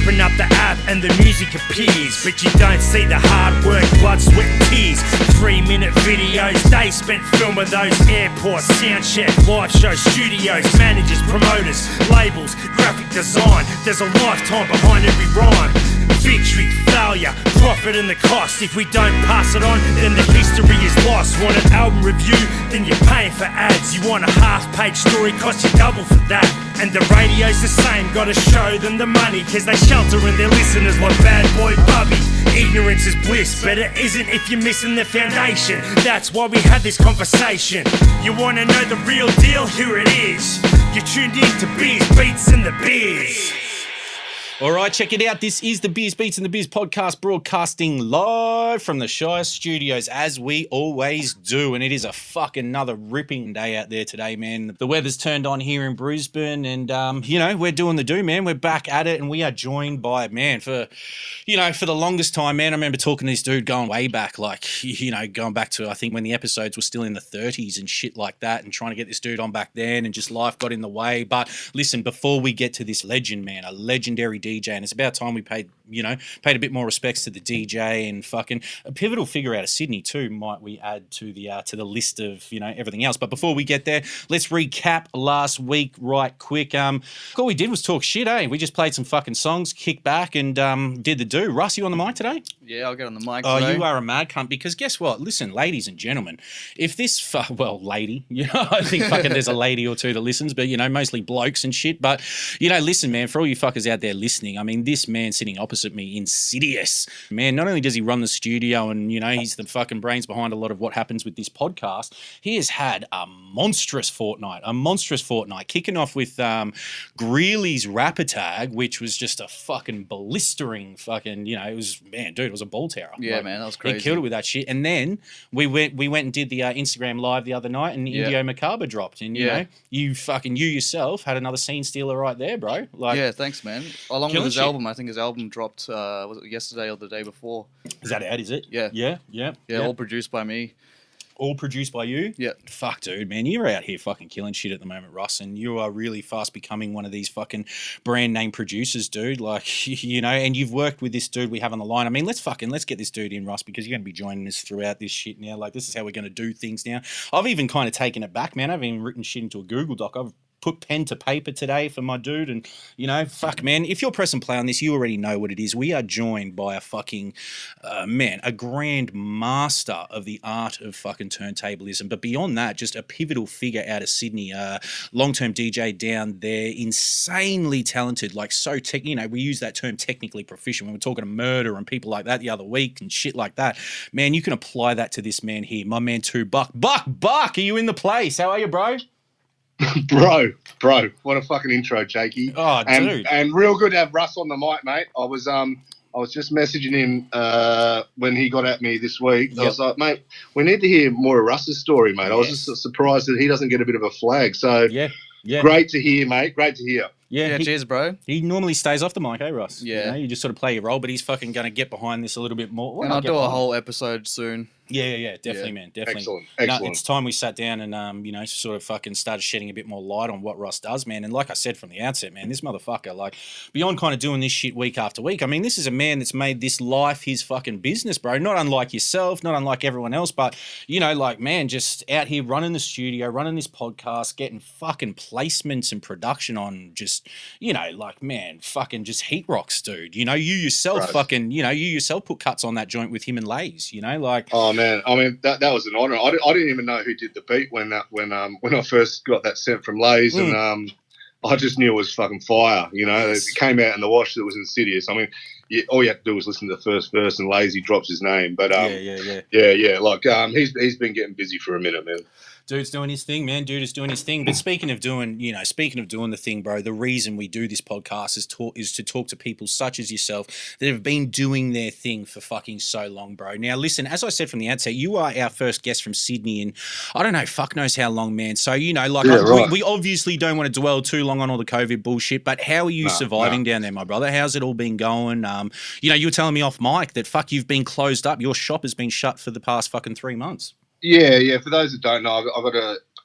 Open up the app and the music appears, but you don't see the hard work, blood, sweat and tears. 3-minute videos, they spent filming those airports, sound check, live show studios, managers, promoters, labels, graphic design. There's a lifetime behind every rhyme. Victory, failure, profit and the cost. If we don't pass it on, then the history is lost. Want an album review? Then you're paying for ads. You want a half-page story? Cost you double for that. And the radio's the same, gotta show them the money, cause they sheltering their listeners like Bad Boy Bubby. Ignorance is bliss, but it isn't if you're missing the foundation. That's why we have this conversation. You wanna know the real deal? Here it is. You're tuned in to Beers, Beats and the Beers. All right, check it out. This is the Beers, Beats and the Biz podcast, broadcasting live from the Shire Studios, as we always do. And it is a fucking another ripping day out there today, man. The weather's turned on here in Brisbane, and, we're doing the do, man. We're back at it, and we are joined by, man, for the longest time, man, I remember talking to this dude going way back, going back to, I think, when the episodes were still in the 30s and shit like that, and trying to get this dude on back then, and just life got in the way. But listen, before we get to this legend, man, a legendary DJ, and it's about time we paid a bit more respects to the DJ, and fucking a pivotal figure out of Sydney too, might we add to the list of everything else. But before we get there, let's recap last week right quick. All we did was talk shit, eh? We just played some fucking songs, kicked back, and did the do. Russ, you on the mic today? Yeah, I'll get on the mic today. Oh, you are a mad cunt, because guess what? Listen, ladies and gentlemen, if this lady, I think fucking there's a lady or two that listens, but mostly blokes and shit. But listen, man, for all you fuckers out there listening, I mean, this man sitting opposite me, Insidious, man, not only does he run the studio and, he's the fucking brains behind a lot of what happens with this podcast, he has had a monstrous fortnight, kicking off with Greeley's Rapper Tag, which was just a fucking blistering fucking, it was a ball terror. Yeah, man, that was crazy. He killed it with that shit. And then we went and did the Instagram Live the other night, and Indio Macabre dropped. And, you yourself had another scene stealer right there, bro. Yeah, thanks, man. Along with his album, I think his album dropped, was it yesterday or the day before? Is that out, is it? Yeah. Yeah, all produced by me. All produced by you? Yeah. Fuck, dude, man, you're out here fucking killing shit at the moment, Russ, and you are really fast becoming one of these fucking brand name producers, dude. And you've worked with this dude we have on the line. I mean, let's get this dude in, Russ, because you're going to be joining us throughout this shit now. This is how we're going to do things now. I've even kind of taken it back, man. I've even written shit into a Google Doc. I've put pen to paper today for my dude, and fuck, man, if you're pressing play on this, you already know what it is. We are joined by a fucking a grand master of the art of fucking turntablism, but beyond that, just a pivotal figure out of Sydney, long-term DJ down there, insanely talented, we use that term technically proficient when we're talking to murder and people like that the other week and shit like that. Man, you can apply that to this man here, my man too, Buck, are you in the place? How are you, bro? Bro, what a fucking intro, Jakey. Oh, dude. And real good to have Russ on the mic, mate. I was just messaging him when he got at me this week. Yep. I was like, mate, we need to hear more of Russ's story, mate. Yes. I was just surprised that he doesn't get a bit of a flag. So great to hear, mate. Great to hear. Yeah, cheers, bro. He normally stays off the mic, eh, Russ? Yeah. You just sort of play your role, but he's fucking going to get behind this a little bit more. And I'll do a whole episode soon. Yeah, definitely, man, definitely. Excellent. No, it's time we sat down and, sort of fucking started shedding a bit more light on what Russ does, man. And like I said from the outset, man, this motherfucker, beyond kind of doing this shit week after week, I mean, this is a man that's made this life his fucking business, bro. Not unlike yourself, not unlike everyone else, but, man, just out here running the studio, running this podcast, getting fucking placements and production on just, man, fucking just heat rocks, dude. You yourself fucking, you yourself put cuts on that joint with him and Lays, Oh, man, I mean, that was an honour. I didn't even know who did the beat when I first got that sent from Lays, and I just knew it was fucking fire. It came out in the wash that it was Insidious. I mean, all you have to do was listen to the first verse, and Lazy drops his name. But he's been getting busy for a minute, man. Dude's doing his thing, man. Dude is doing his thing. But speaking of doing the thing, bro, the reason we do this podcast is to talk to people such as yourself that have been doing their thing for fucking so long, bro. Now, listen, as I said from the outset, you are our first guest from Sydney in, I don't know, fuck knows how long, man. So, we obviously don't want to dwell too long on all the COVID bullshit, but how are you surviving down there, my brother? How's it all been going? You were telling me off mic that, you've been closed up. Your shop has been shut for the past fucking 3 months. Yeah. For those that don't know,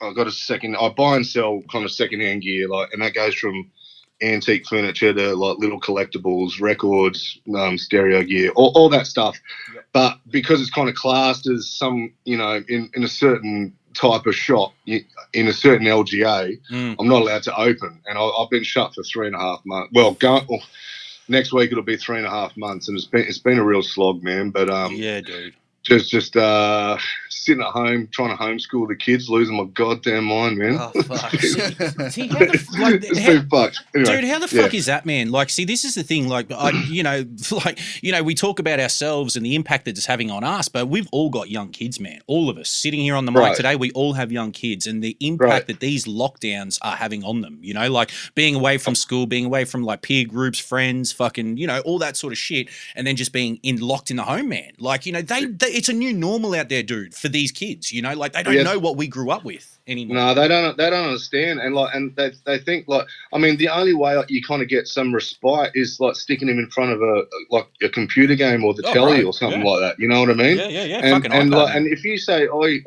I've got a second. I buy and sell kind of secondhand gear, and that goes from antique furniture to like little collectibles, records, stereo gear, all that stuff. Yep. But because it's kind of classed as some, you know, in a certain type of shop, in a certain LGA, I'm not allowed to open. And I've been shut for 3.5 months. Well, next week it'll be 3.5 months, and it's been a real slog, man. But yeah, dude. Just sitting at home trying to homeschool the kids, losing my goddamn mind, man. Oh fuck! See how it's been fucked. Anyway, dude, how the fuck is that, man? Like, see, this is the thing. Like, we talk about ourselves and the impact that it's having on us, but we've all got young kids, man. All of us sitting here on the mic today, we all have young kids, and the impact that these lockdowns are having on them. You know, like being away from school, being away from like peer groups, friends, fucking, you know, all that sort of shit, and then just being locked in the home, man. Like, you know, they it's a new normal out there, dude, for these kids. You know, like they don't know what we grew up with anymore. No, they don't understand, and they think like, I mean, the only way you kind of get some respite is like sticking him in front of a computer game or the telly or something like that. You know what I mean? Yeah. And if you say, oi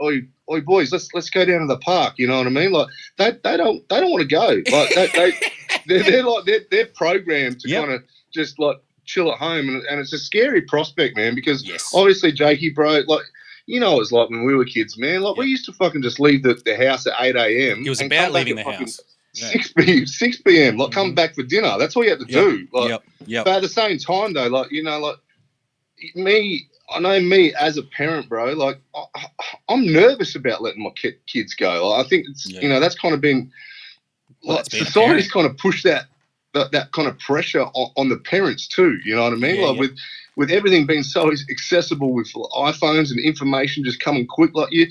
boys, let's go down to the park. You know what I mean? Like they don't want to go. Like they're programmed to kind of just like chill at home, and it's a scary prospect, man, because obviously, Jakey, bro, like, you know what it was like when we were kids, man. Like we used to fucking just leave the house at 8 a.m. It was about leaving the house. 6 p.m. Like come back for dinner. That's all you had to do. Like, but at the same time, though, like, you know, like I know me as a parent, bro. Like I'm nervous about letting my kids go. Like, I think it's you know, that's kind of been like society's kind of pushed that kind of pressure on the parents too. You know what I mean? With everything being so accessible, with iPhones and information just coming quick, like you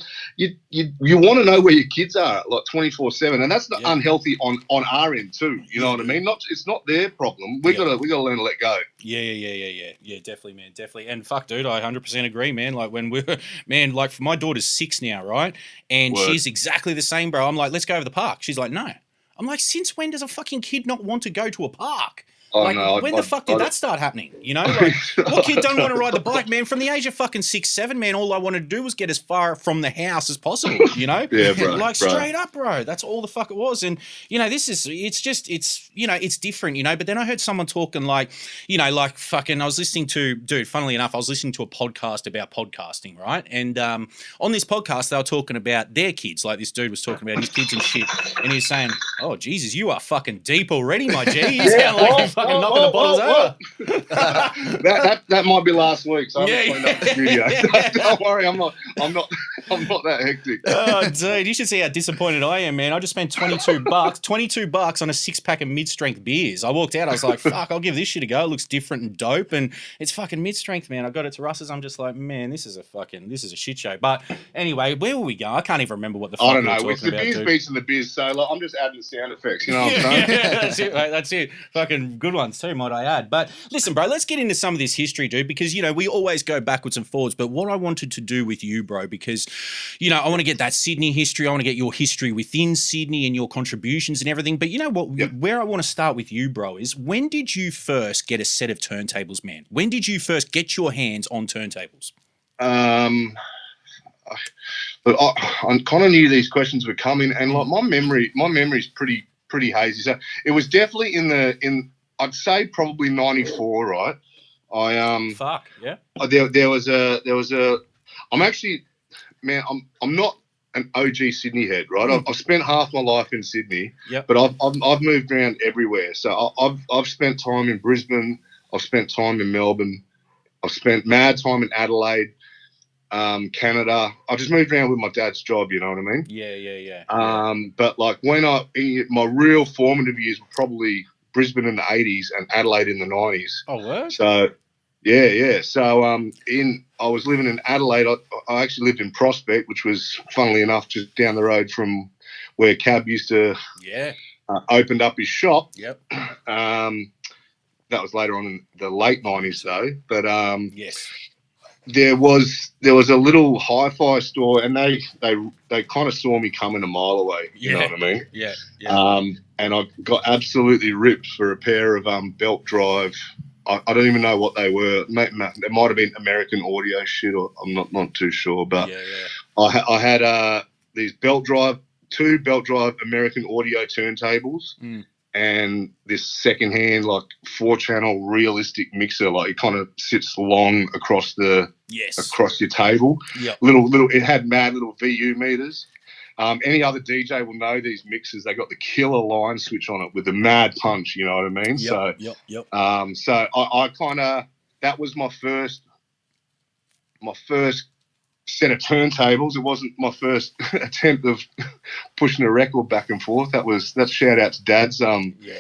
want to know where your kids are like 24/7, and that's not unhealthy on our end too. You know what I mean? It's not their problem. We gotta learn to let go. Yeah, definitely, man, definitely. And fuck, dude, I 100% agree, man. Like when we're, man, like my daughter's 6 now, right? And she's exactly the same, bro. I'm like, let's go over the park. She's like, no. I'm like, since when does a fucking kid not want to go to a park? Like, when the fuck did that start happening? You know, like, what kid don't want to ride the bike, man? From the age of fucking 6, 7, man, all I wanted to do was get as far from the house as possible, you know? Yeah, bro. Like, straight up, bro. That's all the fuck it was. And, you know, it's different, you know? But then I heard someone talking like, you know, like fucking, I was listening to, dude, funnily enough, I was listening to a podcast about podcasting, right? And on this podcast, they were talking about their kids. Like, this dude was talking about his kids and shit. And he was saying, oh, Jesus, you are fucking deep already, my G. You sound like you're fucking knocking the bottles over. that might be last week, so I'm cleaned up the studio. Don't worry, I'm not that hectic. Oh, dude, you should see how disappointed I am, man. I just spent $22 on a 6-pack of mid-strength beers. I walked out, I was like, fuck, I'll give this shit a go. It looks different and dope, and it's fucking mid-strength, man. I got it to Russ's. I'm just like, man, this is a shit show. But anyway, where will we go? I can't even remember what the fuck I don't know. It's the beers beats and the beers, so like, I'm just adding the sound effects. You know what I'm saying? Yeah, that's it, mate. That's it. Fucking good ones too, might I add. But listen, bro, let's get into some of this history, dude, because, you know, we always go backwards and forwards. But what I wanted to do with you, bro, because, you know, I want to get that Sydney history. I want to get your history within Sydney and your contributions and everything. But you know what? Yep. Where I want to start with you, bro, is when did you first get a set of turntables, man? When did you first get your hands on turntables? But I kind of knew these questions were coming, and like my memory's pretty hazy. So it was definitely I'd say probably 94, right? Fuck yeah. There was a. I'm actually, man. I'm not an OG Sydney head, right? I've spent half my life in Sydney, but I've moved around everywhere. So I've spent time in Brisbane. I've spent time in Melbourne. I've spent mad time in Adelaide. Canada. I just moved around with my dad's job, you know what I mean? Yeah. But like my real formative years were probably Brisbane in the 80s and Adelaide in the 90s. Oh, what? So, yeah. So, I was living in Adelaide. I actually lived in Prospect, which was, funnily enough, just down the road from where Cab used to opened up his shop. Yep. That was later on in the late 90s, though. But yes. There was a little hi-fi store, and they kind of saw me coming a mile away. You know what I mean? Yeah. And I got absolutely ripped for a pair of belt drive. I don't even know what they were. It might have been American Audio shit, or I'm not too sure. But I had these two belt drive American Audio turntables, and this secondhand like 4-channel realistic mixer. Like it kind of sits long across your table. Yep. Little. It had mad little VU meters. Any other DJ will know these mixers. They got the killer line switch on it with the mad punch. You know what I mean? Yep. So I kind of, that was my first set of turntables. It wasn't my first attempt of pushing a record back and forth. That's shout out to Dad's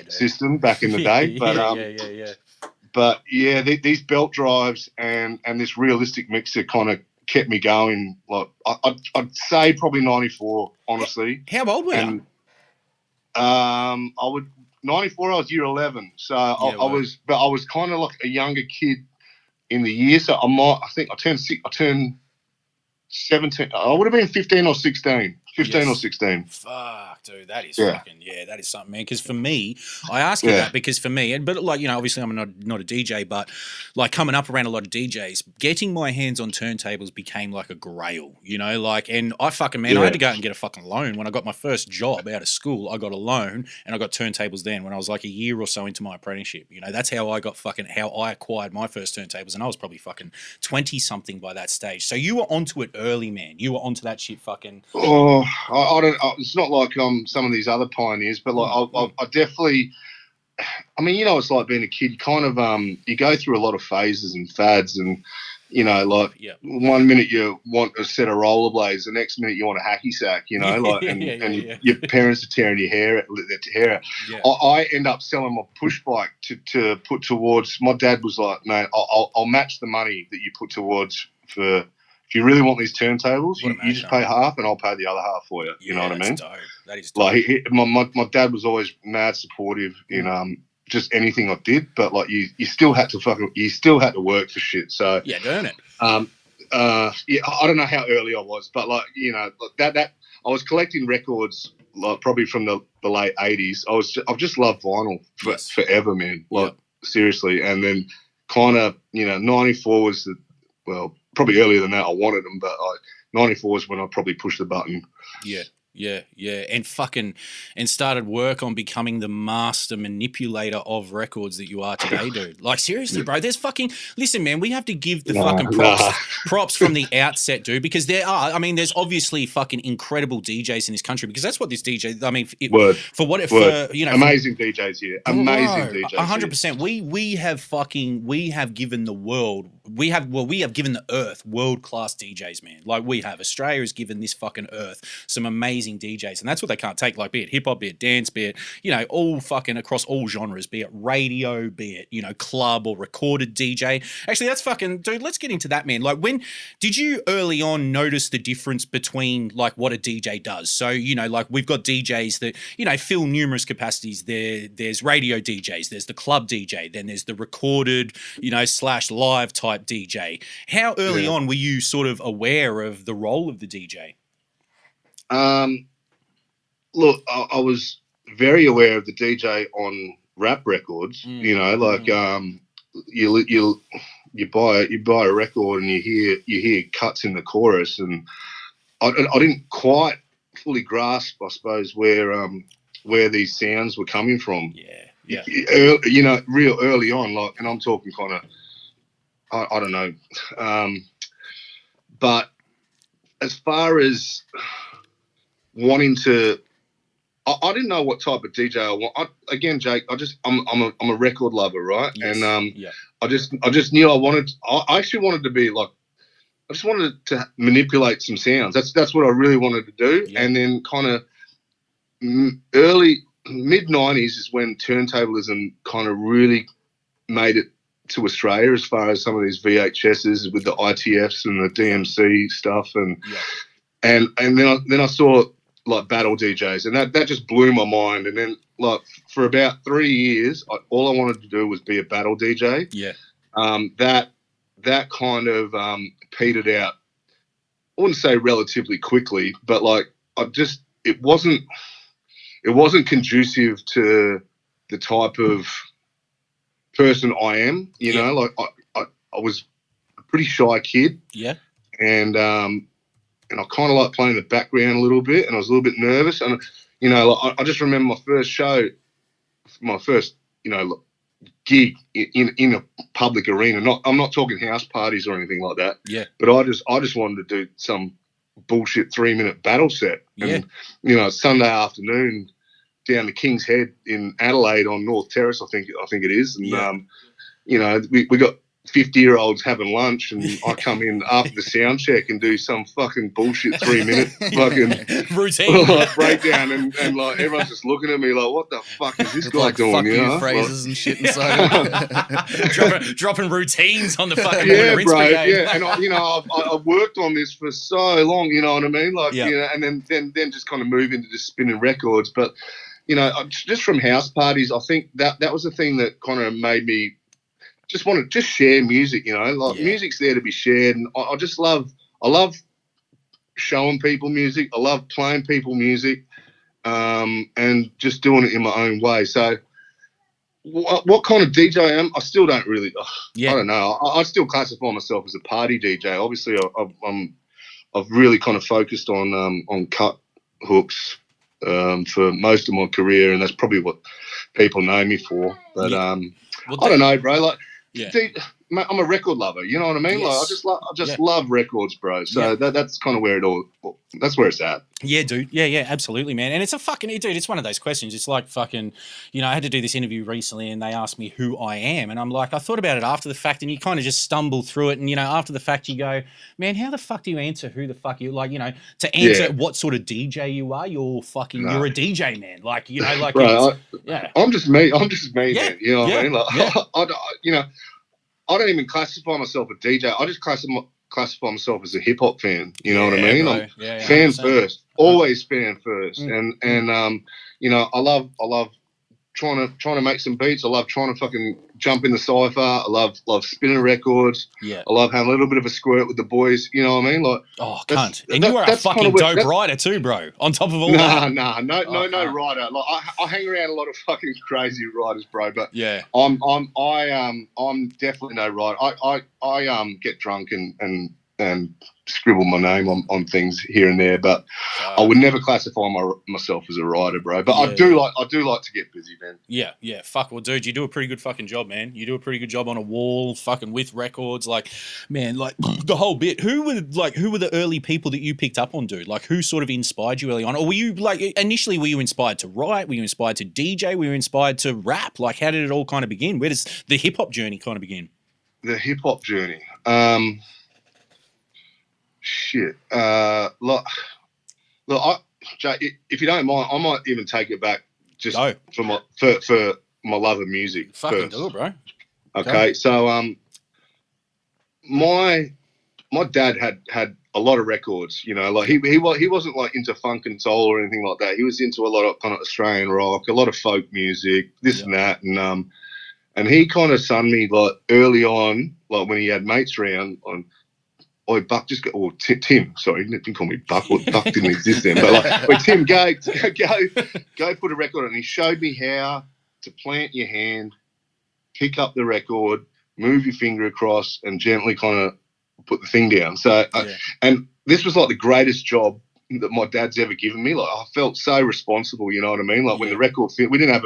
system back in the day. But But yeah, these belt drives and this realistic mixer kind of kept me going. Like I'd say probably 94, honestly. How old were you? I would 94. I was year 11, so I was kind of like a younger kid in the year. So I think I turned 17. I would have been 15 or 16. 15 or 16. Fuck, dude, that is fucking, that is something, man. Because for me, I ask you that because for me, but like, you know, obviously I'm not a DJ, but like coming up around a lot of DJs, getting my hands on turntables became like a grail, you know, like, and I fucking, man, I had to go out and get a fucking loan. When I got my first job out of school, I got a loan and I got turntables then when I was like a year or so into my apprenticeship. You know, that's how I acquired my first turntables, and I was probably fucking 20 something by that stage. So you were onto it early, man. You were onto that shit fucking. Oh, I don't. It's not like some of these other pioneers, but like I definitely. I mean, you know, it's like being a kid. You kind of you go through a lot of phases and fads, and you know, like 1 minute you want a set of rollerblades, the next minute you want a hacky sack. You know, like and your parents are tearing your hair out. I end up selling my push bike to put towards. My dad was like, "No, I'll match the money that you put towards for." If you really want these turntables, you just pay half and I'll pay the other half for you. You know what I mean? Dope. That is dope. Like my dad was always mad supportive in just anything I did, but like you still had to work for shit. So earn it. I don't know how early I was, but like, you know, that I was collecting records like probably from the late 80s. I've just loved vinyl forever, man. Like seriously. And then kind of, you know, 94 was probably earlier than that. I wanted them, but 94 is when I probably pushed the button. And started work on becoming the master manipulator of records that you are today, dude. Like seriously, bro. There's listen, man. We have to give the props from the outset, dude, because there's obviously fucking incredible DJs in this country, because that's what this DJ. I mean, amazing DJs here, amazing DJs. 100%. We have given the world. We have given the earth world-class DJs, man. Like we have. Australia has given this fucking earth some amazing DJs, and that's what they can't take. Like, be it hip hop, be it dance, be it, you know, all fucking across all genres, be it radio, be it, you know, club or recorded DJ. Actually, that's fucking, dude. Let's get into that, man. Like, when did you early on notice the difference between like what a DJ does? So, you know, like we've got DJs that, you know, fill numerous capacities. There's radio DJs, there's the club DJ, then there's the recorded, you know, / live type DJ. How early on were you sort of aware of the role of the DJ? Look, I was very aware of the DJ on rap records. You know, like you buy a record and you hear cuts in the chorus, and I didn't quite fully grasp, I suppose, where these sounds were coming from. You know, real early on, like, and I'm talking kind of, I don't know, but as far as wanting to, I didn't know what type of DJ I want. Again, Jake, I'm a record lover, right? Yes. And I just knew I actually wanted to be like, I just wanted to manipulate some sounds. That's what I really wanted to do. Yeah. And then kind of early mid-90s is when turntablism kind of really made it to Australia, as far as some of these VHSs with the ITFs and the DMC stuff, and then I saw like battle DJs, and that just blew my mind. And then like for about 3 years, all I wanted to do was be a battle DJ. That kind of petered out. I wouldn't say relatively quickly, but like it wasn't conducive to the type of person I am. You know, like I was a pretty shy kid. And I kind of like playing the background a little bit, and I was a little bit nervous. And, you know, like, I just remember my first show my first, gig in a public arena. I'm not talking house parties or anything like that. Yeah. But I just wanted to do some bullshit 3-minute battle set. And Sunday afternoon down the King's Head in Adelaide on North Terrace, I think it is. And we got 50-year-olds having lunch, and I come in after the sound check and do some fucking bullshit 3-minute fucking routine breakdown, and like everyone's just looking at me like, what the fuck is this guy like doing? Fuck you phrases and shit inside. dropping routines on the fucking Brigade. Brigade. And I've worked on this for so long, you know what I mean? Like, and then just kind of move into just spinning records. But just from house parties, I think that was the thing that kind of made me just want to just share music, music's there to be shared. And I love showing people music. I love playing people music, and just doing it in my own way. So what kind of DJ I am, I still don't really, I don't know. I still classify myself as a party DJ. Obviously I've really kind of focused on cut hooks, for most of my career. And that's probably what people know me for. But, I don't know, bro. Like, I'm a record lover. You know what I mean? Yes. Like, I just love records, bro. So that's kind of where that's where it's at. Yeah, dude. Yeah, absolutely, man. And it's it's one of those questions. It's like fucking, I had to do this interview recently and they asked me who I am. And I'm like, I thought about it after the fact, and you kind of just stumble through it. And, after the fact you go, man, how the fuck do you answer who the fuck you, like, to answer what sort of DJ you are, you're a DJ, man. Like, like, bro, I'm just me. I'm just me, man. You know what I mean? Like, I don't even classify myself a DJ. I just classify myself as a hip hop fan. You know what I mean? I'm fan 100%. First, always fan first. And I love trying to make some beats. I love trying to fucking jump in the cypher. I love spinning records. Yeah. I love having a little bit of a squirt with the boys. You know what I mean? Like, cunt. And you are a fucking dope writer too, bro. On top of all that. No writer. Like I hang around a lot of fucking crazy writers, bro. But I'm definitely no writer. I get drunk and scribble my name on things here and there, but I would never classify myself as a writer, bro. But I do like to get busy, man. Yeah. Fuck, well, dude, you do a pretty good fucking job, man. You do a pretty good job on a wall, fucking with records, like, man, like the whole bit. Who were the early people that you picked up on, dude? Like, who sort of inspired you early on, or were you like initially were you inspired to write? Were you inspired to DJ? Were you inspired to rap? Like, how did it all kind of begin? Where does the hip hop journey kind of begin? The hip hop journey. Shit. Look, Jay, if you don't mind, I might even take it back just for my love of music. Fucking do it, bro. Okay, so my dad had a lot of records. Like he wasn't like into funk and soul or anything like that. He was into a lot of kind of Australian rock, a lot of folk music, this and that, and he kind of sunned me like early on, like when he had mates around on. Oi, Buck, just go. Or Tim, sorry, didn't call me Buck. Well, Buck didn't exist then. But like, wait, Tim, go, put a record on. And he showed me how to plant your hand, pick up the record, move your finger across, and gently kind of put the thing down. So, and this was like the greatest job that my dad's ever given me. Like, I felt so responsible. You know what I mean? Like when the record fit, we didn't have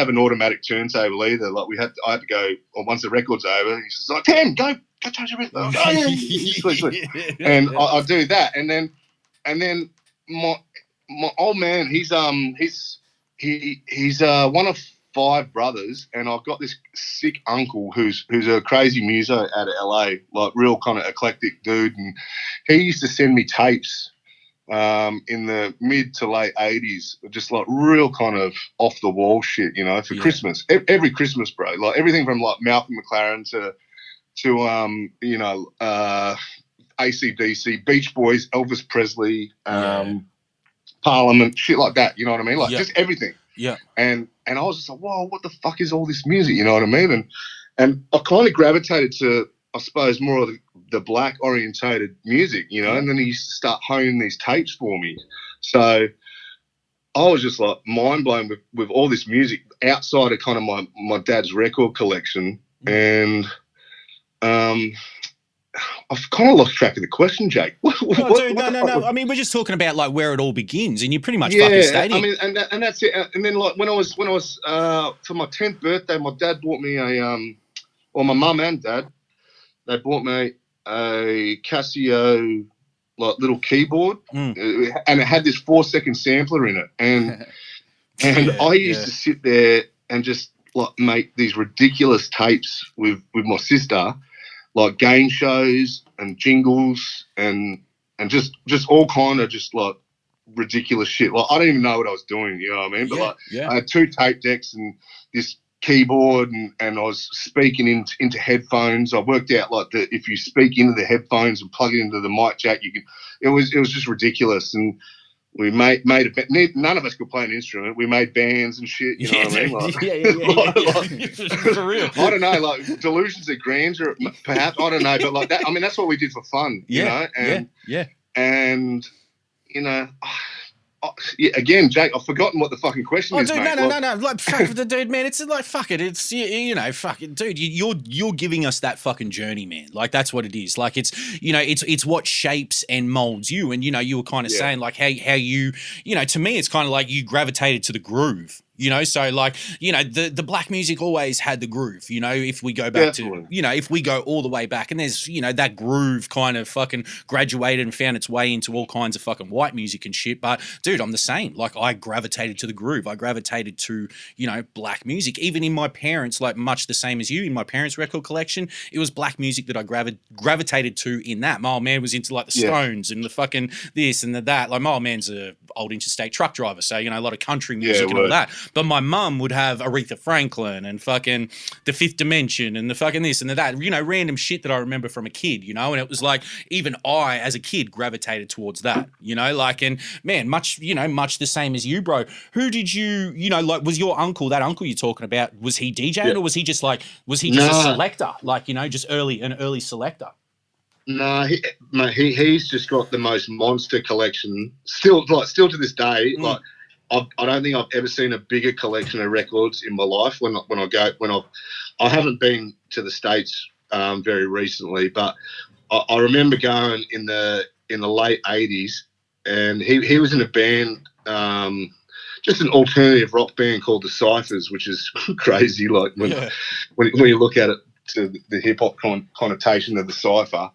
an automatic turntable either. Like I had to go. Or once the record's over, he's like, Tim, go change your record. Sweet. And I do that, and then my old man, he's one of 5 brothers, and I've got this sick uncle who's a crazy muso out of LA, like real kind of eclectic dude, and he used to send me tapes in the mid to late 80s, just like real kind of off the wall shit, for Christmas. Every Christmas, bro. Like everything from like Malcolm McLaren to AC/DC, Beach Boys, Elvis Presley, Parliament, shit like that. You know what I mean? Like just everything. Yeah. And I was just like, whoa, what the fuck is all this music? You know what I mean? And I kind of gravitated to, I suppose, more of the black orientated music, and then he used to start honing these tapes for me. So I was just like mind blown with all this music outside of kind of my dad's record collection. And I I've kind of lost track of the question, Jake. No. I mean, we're just talking about like where it all begins, and you pretty much fucking stayed in. I mean, and that's it. And then like when I was for my 10th birthday, my dad bought me or my mum and dad, they bought me a Casio like little keyboard, and it had this 4-second sampler in it, and I used to sit there and just like make these ridiculous tapes with my sister, like game shows and jingles and just all kind of just like ridiculous shit. Like I don't even know what I was doing, you know what I mean? But I had 2 tape decks and this keyboard, and I was speaking into headphones. I worked out like that if you speak into the headphones and plug it into the mic jack, you could. It was just ridiculous, and we made a. None of us could play an instrument. We made bands and shit. You know what I mean? Like, for real. I don't know, like delusions of grandeur, perhaps. I don't know, but like that. I mean, that's what we did for fun. You know? And you know. Again, Jake, I've forgotten what the fucking question is, dude, mate. No. Like, fuck the dude, man. It's like, fuck it. It's, you know, fuck it, dude. You're giving us that fucking journey, man. Like, that's what it is. Like, it's, you know, it's what shapes and molds you. And, you know, you were kind of saying, like, how you, you know, to me, it's kind of like you gravitated to the groove. You know, so like, you know, the black music always had the groove, you know, if we go back to, you know, if we go all the way back, and there's, you know, that groove kind of fucking graduated and found its way into all kinds of fucking white music and shit. But dude, I'm the same. Like I gravitated to the groove. I gravitated to, you know, black music. Even in my parents, like much the same as you, in my parents' record collection, it was black music that I gravitated to in that. My old man was into like the Stones and the fucking this and the that. Like my old man's a old interstate truck driver, so, you know, a lot of country music and all that. But my mum would have Aretha Franklin and fucking The Fifth Dimension and the fucking this and the that, you know, random shit that I remember from a kid, you know, and it was like, even I, as a kid, gravitated towards that, you know, like, and man, much the same as you, bro. Who did you, you know, like, was your uncle, that uncle you're talking about, was he DJing or was he just a selector, like, you know, just an early selector? No, he's just got the most monster collection. Still to this day, like I don't think I've ever seen a bigger collection of records in my life. I haven't been to the States very recently, but I remember going in the late '80s, and he was in a band, just an alternative rock band called the Cyphers, which is crazy. Like when you look at it, to the hip hop connotation of the cipher.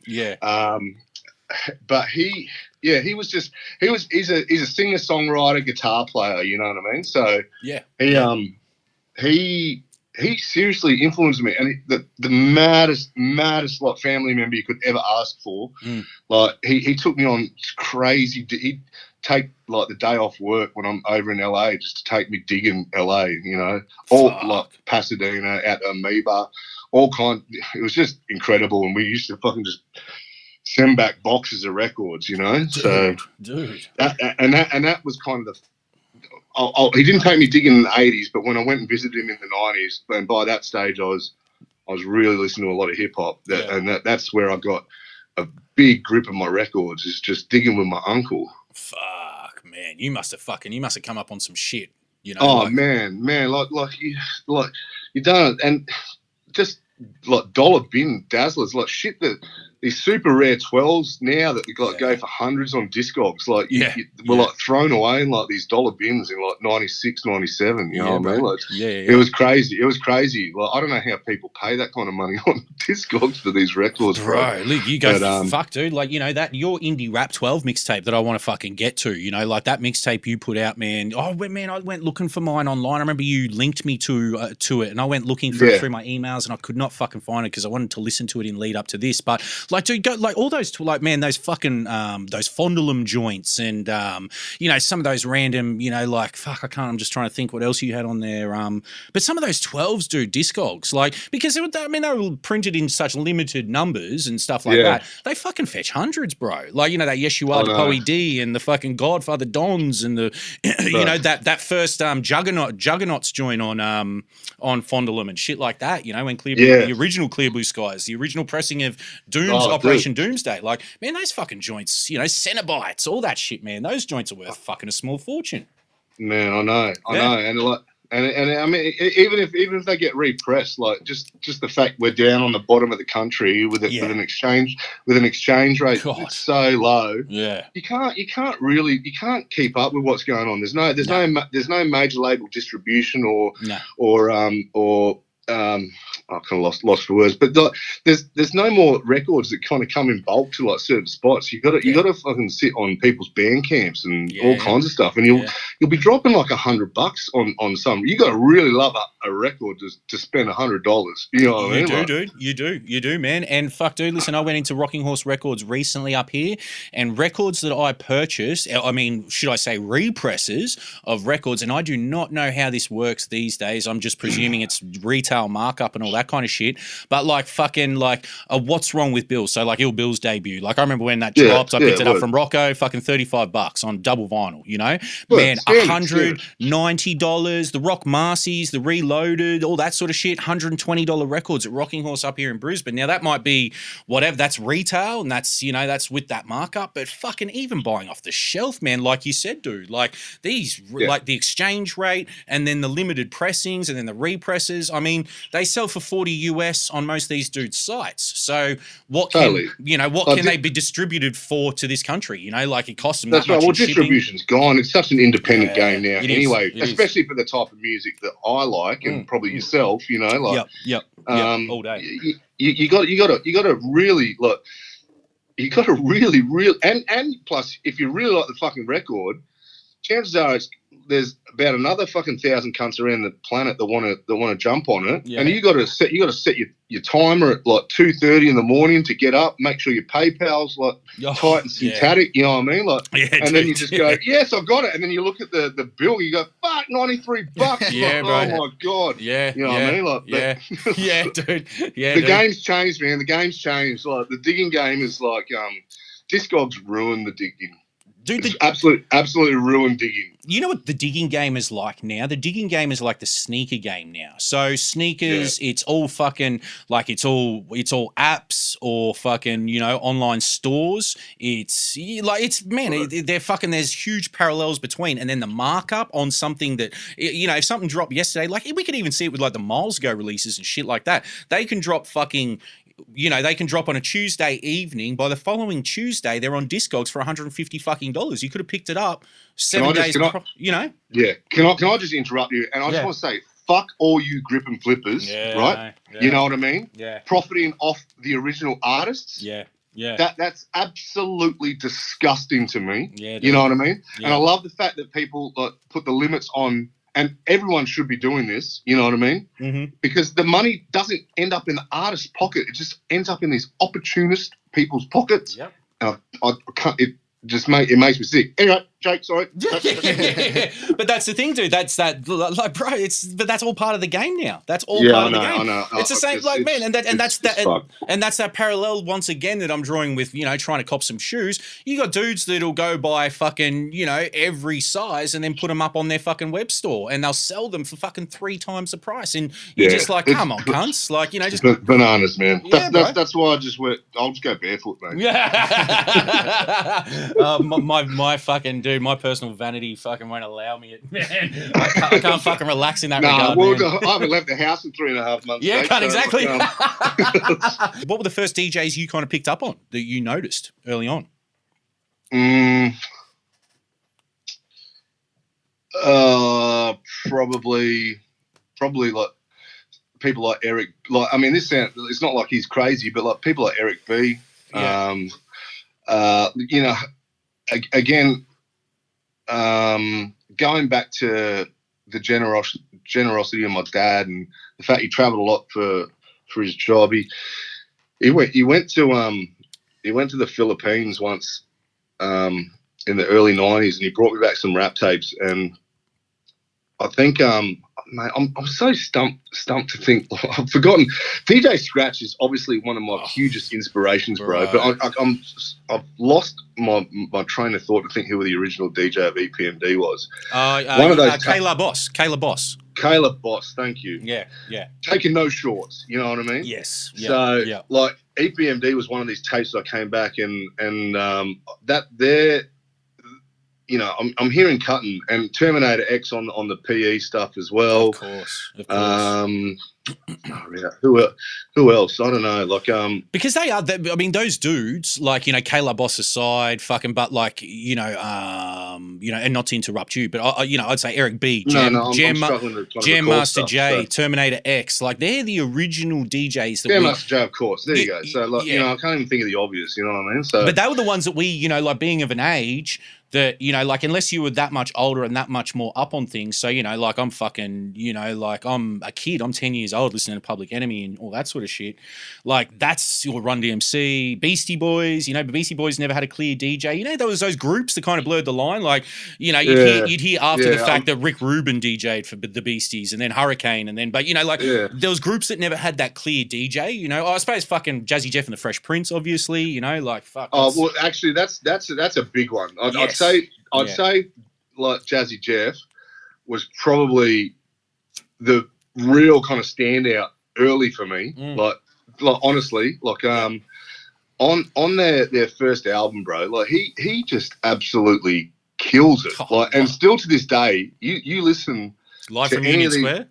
But he's a singer songwriter, guitar player, you know what I mean? So he seriously influenced me, and the maddest like family member you could ever ask for. Like he took me on crazy. He'd take like the day off work when I'm over in LA just to take me digging LA, you know, all like Pasadena, out to Amoeba. All kind. It was just incredible, and we used to fucking just send back boxes of records, you know. Dude. That was kind of the. He didn't take me digging in the '80s, but when I went and visited him in the '90s, and by that stage I was really listening to a lot of hip hop, and that's where I got a big grip of my records. Is just digging with my uncle. Fuck, man, you must have come up on some shit, you know. Oh man, like you don't, and just like dollar bin dazzlers, like shit that these super rare 12s now that go for hundreds on Discogs, like were like thrown away in like these dollar bins in like 96, 97, you know what I mean? Like, it was crazy. Like I don't know how people pay that kind of money on Discogs for these records, bro. Look, you go, fuck, dude. Like, you know, that your indie rap 12 mixtape that I want to fucking get to, you know, like that mixtape you put out, man. Oh, man, I went looking for mine online. I remember you linked me to it, and I went looking for it through my emails, and I could not fucking find it because I wanted to listen to it in lead up to this. But like, dude, go like all those, like, man, those fucking those Fondulum joints, and you know, some of those random, you know, like, fuck, I'm just trying to think what else you had on there. But some of those 12s, dude, Discogs, like, because they were printed in such limited numbers and stuff like that. They fucking fetch hundreds, bro. Like, you know, that Yes You Are, the Poe D, and the fucking Godfather Dons, and the you know, that first Juggernauts joint on Fondulum and shit like that. You know, when the original Clear Blue Skies, the original pressing of Doom's Operation Doomsday. Like, man, those fucking joints, you know, Cenobites, all that shit, man. Those joints are worth fucking a small fortune. Man, I know. And like, And I mean, even if they get repressed, like just the fact we're down on the bottom of the country with an exchange rate that's so low, you can't keep up with what's going on. There's no major label distribution or I kind of lost for words, but there's no more records that kind of come in bulk to like certain spots. You got to fucking sit on people's band camps and all kinds of stuff, and you'll be dropping like $100 on some. You got to really love a record to spend $100. You know what I mean? Dude. You do, man. And fuck, dude. Listen, I went into Rocking Horse Records recently up here, and records that I purchased. I mean, should I say represses of records? And I do not know how this works these days. I'm just presuming it's retail markup and all that kind of shit, but like fucking like What's Wrong with Bill? So like Ill Bill's debut, like I remember when that dropped, I picked it up from Rocco, fucking $35 on double vinyl, you know, man, $190, the Rock Marcy's, the Reloaded, all that sort of shit, $120 records at Rocking Horse up here in Brisbane. Now that might be whatever, that's retail and that's, you know, that's with that markup, but fucking even buying off the shelf, man, like you said, dude, like these, like the exchange rate and then the limited pressings and then the represses, I mean, they sell for $40 US on most of these dudes' sites. So what can they be distributed for to this country? You know, like it costs them. That's that right. Well, distribution's gone. It's such an independent game now. Anyway, especially for the type of music that I like, and probably yourself. You know, like all day. You got to really look. You got to really and plus, if you really like the fucking record, chances are there's about another fucking 1,000 cunts around the planet that want to jump on it, and you got to set your timer at like 2:30 in the morning to get up. Make sure your PayPal's like tight and syntactic. You know what I mean? Like, and then you just go, yes, I've got it. And then you look at the bill, you go, fuck, $93. Yeah, bro. Oh my god. Yeah. You know what I mean? Like, dude. Yeah, the game's changed, man. The game's changed. Like the digging game is like Discogs ruined the digging. Dude, absolutely ruined digging. You know what the digging game is like now? The digging game is like the sneaker game now. So sneakers, it's all fucking like it's all apps or fucking, you know, online stores. They're fucking, there's huge parallels between, and then the markup on something that, you know, if something dropped yesterday, like we could even see it with like the Miles Go releases and shit like that. They can drop fucking, you know, they can drop on a Tuesday evening. By the following Tuesday, they're on Discogs for $150 fucking dollars. You could have picked it up 7 days, you know? Yeah. Can I just interrupt you? And I just want to say, fuck all you grip and flippers, right? Yeah. You know what I mean? Yeah. Profiting off the original artists. Yeah. Yeah. That's absolutely disgusting to me. Yeah, you know what I mean? Yeah. And I love the fact that people put the limits on. And everyone should be doing this, you know what I mean? Mm-hmm. Because the money doesn't end up in the artist's pocket; it just ends up in these opportunist people's pockets. Yep. And I can't. It makes me sick. Anyway, Jake, sorry. But that's the thing, dude. That's that, like, bro. But that's all part of the game now. That's all part of the game. I know. It's the same, like, man, and that's that parallel once again that I'm drawing with, you know, trying to cop some shoes. You got dudes that'll go buy fucking, you know, every size and then put them up on their fucking web store, and they'll sell them for fucking 3 times the price. And you're just like, come on, cunts, like, you know, just bananas, man. That's why I just went. I'll just go barefoot, man. Yeah. My fucking dude, my personal vanity fucking won't allow me it, man. I can't fucking relax in that regard, man. I haven't left the house in 3.5 months. Yeah, can't exactly. What were the first DJs you kind of picked up on that you noticed early on? Probably like people like Eric. Like, I mean, it's not like he's crazy, but like people like Eric B. Yeah. You know, again, going back to the generosity of my dad and the fact he traveled a lot for his job. He went to the Philippines once in the early 90s, and he brought me back some rap tapes, and I think mate, I'm so stumped to think. I've forgotten. DJ Scratch is obviously one of my hugest inspirations, bro. But I've lost my train of thought to think who the original DJ of EPMD was. One of those. Kayla Boss. Thank you. Yeah. Taking no shorts. You know what I mean? Yes. Like EPMD was one of these tapes I came back and that there. you know, I'm hearing Cutting and Terminator X on the PE stuff as well. Of course. Who else? I don't know. Like, because they are. I mean, those dudes, like, you know, Kayla Boss aside, fucking, but like, you know, and not to interrupt you, but I'd say Eric B, Jam Master J, Terminator X, like they're the original DJs. Jam Master J, of course. There you go. So, like, you know, I can't even think of the obvious. You know what I mean? So, but they were the ones that we, you know, like being of an age that, you know, like unless you were that much older and that much more up on things. So, you know, like I'm fucking, you know, like I'm a kid, I'm 10 years old listening to Public Enemy and all that sort of shit. Like that's your Run DMC, Beastie Boys, you know, but Beastie Boys never had a clear DJ. You know, there was those groups that kind of blurred the line. Like, you know, you'd hear after the fact that Rick Rubin DJ'd for the Beasties and then Hurricane and then, but you know, like there was groups that never had that clear DJ, you know. I suppose fucking Jazzy Jeff and the Fresh Prince, obviously, you know, like fuck. Oh, well, actually that's a big one. I'd say like Jazzy Jeff was probably the real kind of standout early for me. Like honestly, like on their first album, bro, like he just absolutely kills it. Like, and still to this day, you listen Live from Union Square.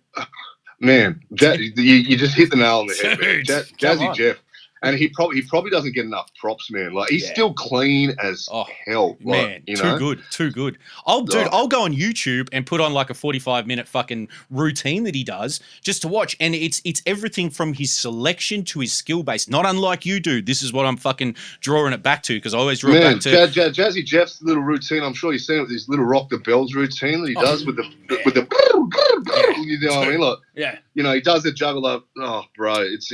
Man, you just hit the nail on the head, man. Jazzy Jeff. And he probably doesn't get enough props, man. Like he's still clean as hell. Like, man, you know? too good. I'll go on YouTube and put on like a 45-minute fucking routine that he does just to watch. And it's everything from his selection to his skill base. Not unlike you do. This is what I'm fucking drawing it back to because I always draw it back to Jazzy Jeff's little routine. I'm sure you've seen it with his little Rock the Bells routine that he does with the you know what I mean? Like, you know, he does the juggle up. Oh, bro, it's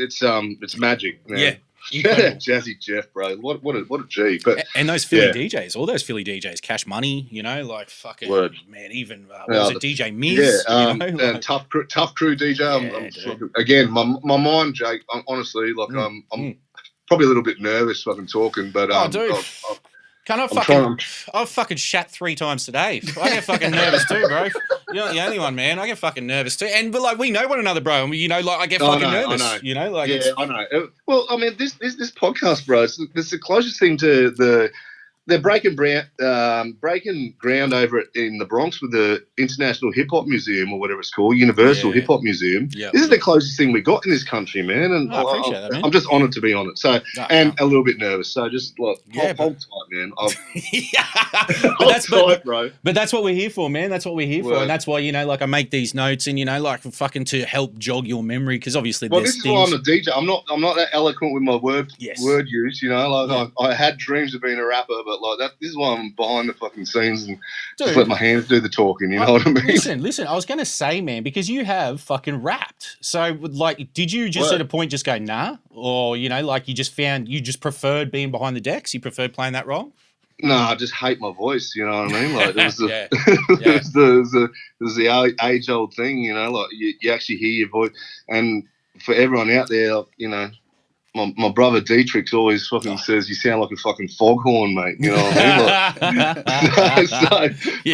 magic, man. Yeah. Jazzy Jeff, bro. What a G. But and those Philly DJs, all those Philly DJs, Cash Money, you know, like fucking man, even was it DJ Miz? You know, like, tough crew DJ. Again, my mind, Jake. Honestly, like I'm probably a little bit nervous fucking talking, but dude. I've fucking shat 3 times today. I get fucking nervous too, bro. You're not the only one, man. I get fucking nervous too. But like we know one another, bro. And you know, like I get fucking nervous. I know. You know, like I know. Well, I mean, this podcast, bro. It's the closest thing to they're breaking ground over in the Bronx with the International Hip Hop Museum or whatever it's called, Universal Hip Hop Museum. This is the closest thing we got in this country, man. And I appreciate that, man. I'm just honoured to be on it. So a little bit nervous. So just like hold tight, man. Bro. But that's what we're here for, man. That's what we're here for, and that's why, you know, like I make these notes and, you know, like fucking to help jog your memory because obviously this is why I'm a DJ. I'm not that eloquent with my word use. You know, like I had dreams of being a rapper, but like this is why I'm behind the fucking scenes and just let my hands do the talking. You know what I mean? Listen. I was gonna say, man, because you have fucking rapped. So, like, did you just at a point just go nah, or you know, like you just preferred being behind the decks? You preferred playing that role? No, I just hate my voice. You know what I mean? Like it was the age old thing. You know, like you actually hear your voice, and for everyone out there, you know. My brother Dietrich's always fucking says you sound like a fucking foghorn, mate. You know what I mean?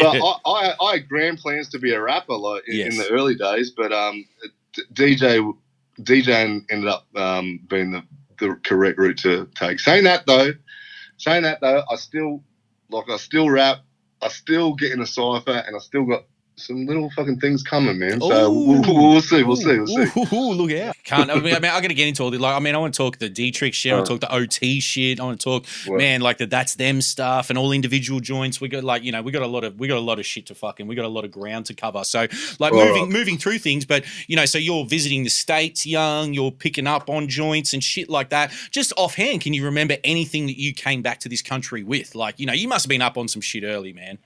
But I had grand plans to be a rapper, like in the early days. But DJing ended up being the correct route to take. Saying that though, I still rap. I still get in a cipher, and I still got some little fucking things coming, man. So we'll see. Ooh, look out! I mean, I'm gonna get into all the I want to talk the Dietrich shit. I want to talk the OT shit. I want to talk, man, like the That's Them stuff and all individual joints. We got like, you know, we got a lot of shit to fucking. We got a lot of ground to cover. So like moving through things, but you know, so you're visiting the States young. You're picking up on joints and shit like that. Just offhand, can you remember anything that you came back to this country with? Like, you know, you must have been up on some shit early, man.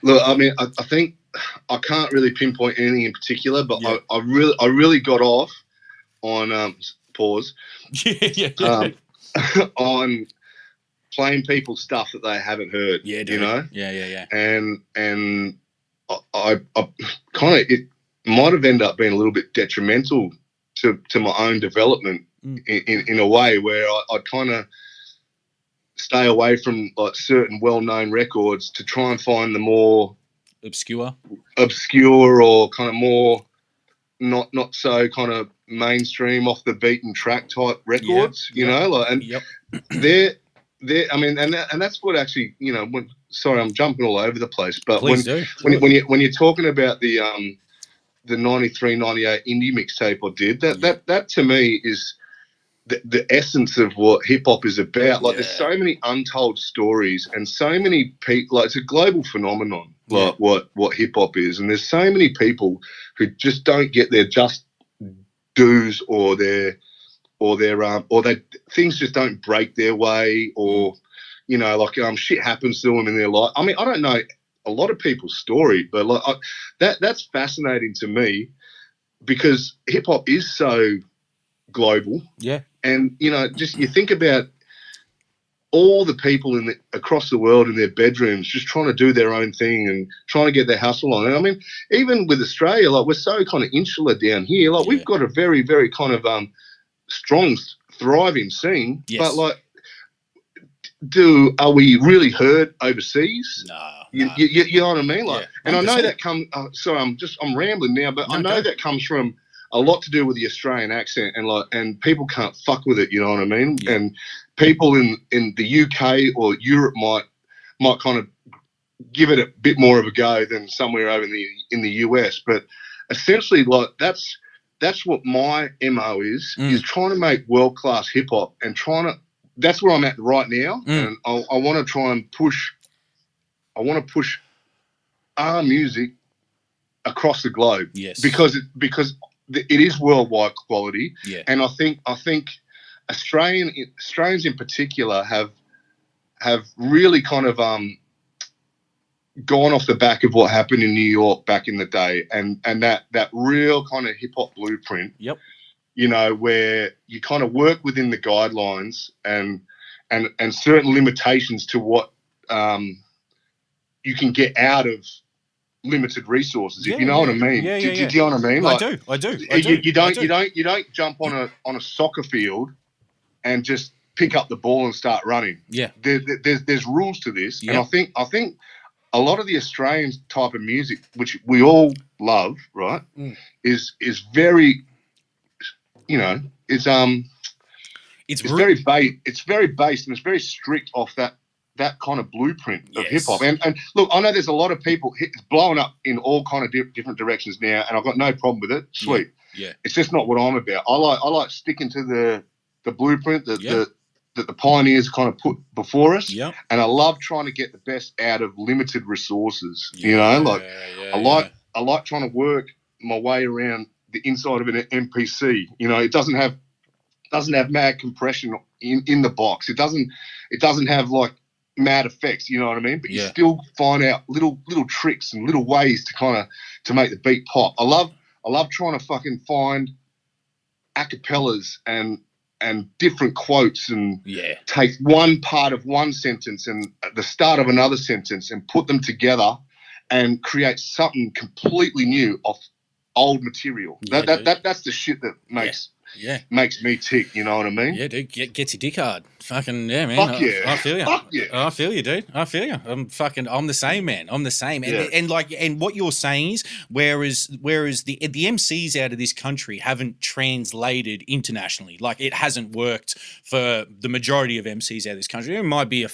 Look, I mean, I think I can't really pinpoint anything in particular, but I really got off on pause on playing people stuff that they haven't heard. Yeah, dude. You know. Yeah. And I kind of, it might have ended up being a little bit detrimental to my own development in a way where I kind of stay away from like certain well-known records to try and find the more obscure or kind of more not so kind of mainstream off the beaten track type records, you know, like, and I mean, and that's what actually, you know, sorry, I'm jumping all over the place, but when you're talking about the 93, 98 indie mixtape I did, that to me is the essence of what hip hop is about. Like, there's so many untold stories and so many people. Like, it's a global phenomenon. Like what hip hop is, and there's so many people who just don't get their just dues, or things just don't break their way, or you know, like shit happens to them in their life. I mean, I don't know a lot of people's story, but like that's fascinating to me, because hip hop is so global. Yeah. And, you know, just you think about all the people across the world in their bedrooms just trying to do their own thing and trying to get their hustle on. And I mean, even with Australia, like, we're so kind of insular down here. Like, we've got a very, very kind of strong, thriving scene. Yes. But, like, are we really heard overseas? No. You know what I mean? Like, and I know that comes. Sorry, I'm rambling now, but I know that comes from a lot to do with the Australian accent, and people can't fuck with it. You know what I mean? Yeah. And people in the UK or Europe might kind of give it a bit more of a go than somewhere over in the US. But essentially, like, that's what my MO is trying to make world class hip hop, and that's where I'm at right now, and I want to try and push. I want to push our music across the globe. Yes, because it is worldwide quality. Yeah. And I think Australians in particular have really kind of gone off the back of what happened in New York back in the day, and that real kind of hip hop blueprint. Yep. You know, where you kind of work within the guidelines and certain limitations to what you can get out of limited resources, if you know what I mean. Do you know what I mean? Like, I do. You don't jump on a soccer field and just pick up the ball and start running. Yeah. There's rules to this. Yeah. And I think a lot of the Australian type of music, which we all love, right, is very, you know, it's very based, and it's very strict off that kind of blueprint of hip hop. And look, I know there's a lot of people, it's blowing up in all kind of different directions now, and I've got no problem with it. Sweet. Yeah. It's just not what I'm about. I like sticking to the blueprint that the pioneers kind of put before us. Yeah. And I love trying to get the best out of limited resources. Yeah. You know, like I like trying to work my way around the inside of an MPC. You know, it doesn't have mad compression in the box. It doesn't have like mad effects, you know what I mean? But you still find out little tricks and little ways to make the beat pop. I love trying to fucking find acapellas and different quotes and take one part of one sentence and the start of another sentence and put them together and create something completely new off old material. That's the shit that makes me tick, you know what I mean? Yeah, dude, gets your dick hard. Fucking yeah, man. I feel you. Fuck yeah. I feel you, dude. I feel you. I'm the same, man. I'm the same. And what you're saying is, whereas the MCs out of this country haven't translated internationally, like it hasn't worked for the majority of MCs out of this country. There might be a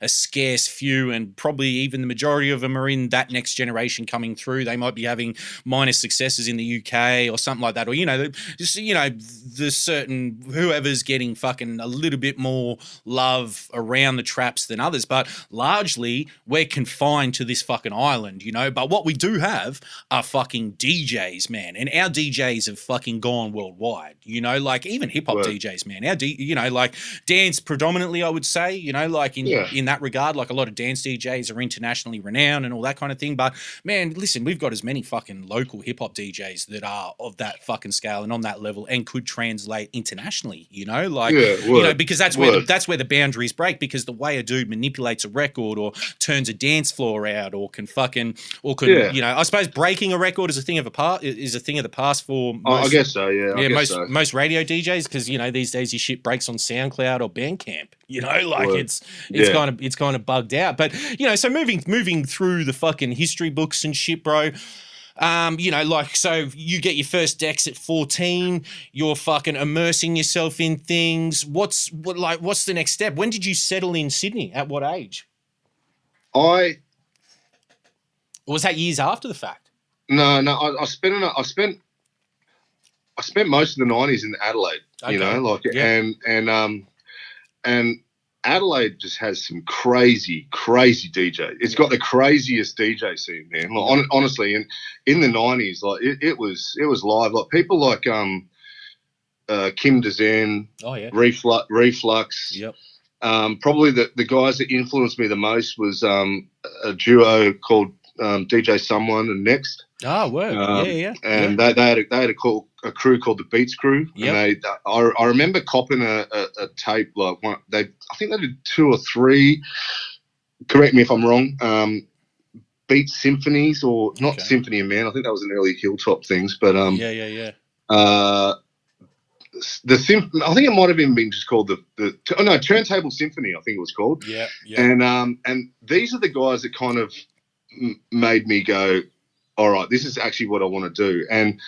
scarce few, and probably even the majority of them are in that next generation coming through. They might be having minor successes in the UK or something like that, or the certain whoever's getting fucking a little bit more love around the traps than others, but largely we're confined to this fucking island, you know. But what we do have are fucking DJs, man, and our DJs have fucking gone worldwide, you know, like even hip hop DJs, man. Like dance predominantly, I would say, you know, like in that regard, like a lot of dance DJs are internationally renowned and all that kind of thing. But man, listen, we've got as many fucking local hip hop DJs that are of that fucking scale and on that level and could translate internationally, you know, like you know, because that's where the boundaries break, because the way a dude manipulates a record or turns a dance floor out or can you know, I suppose breaking a record is a thing of the past for most, I guess so, yeah. Most radio DJs, because you know these days your shit breaks on SoundCloud or Bandcamp, you know, like it's kind of bugged out. But you know, so moving through the fucking history books and shit, bro. So you get your first decks at 14, you're fucking immersing yourself in things. What's the next step? When did you settle in Sydney? At what age? Or was that years after the fact? No. I spent most of the 90s in Adelaide. Okay. And Adelaide just has some crazy DJ. It's got the craziest DJ scene, man. Like, honestly, and in the 90s, like it was live. Like people like Kim Dezen, Reflux. Yep. Probably the guys that influenced me the most was a duo called DJ Someone and Next. Oh, word. And they had a crew called the Beats Crew. Yep. And I remember copping a tape, like I think they did 2 or 3, correct me if I'm wrong, Beat Symphonies, or not Symphony of Man. I think that was an early Hilltop things, but I think it might have even been just called Turntable Symphony, I think it was called. Yeah. And these are the guys that kind of made me go, all right, this is actually what I want to do. And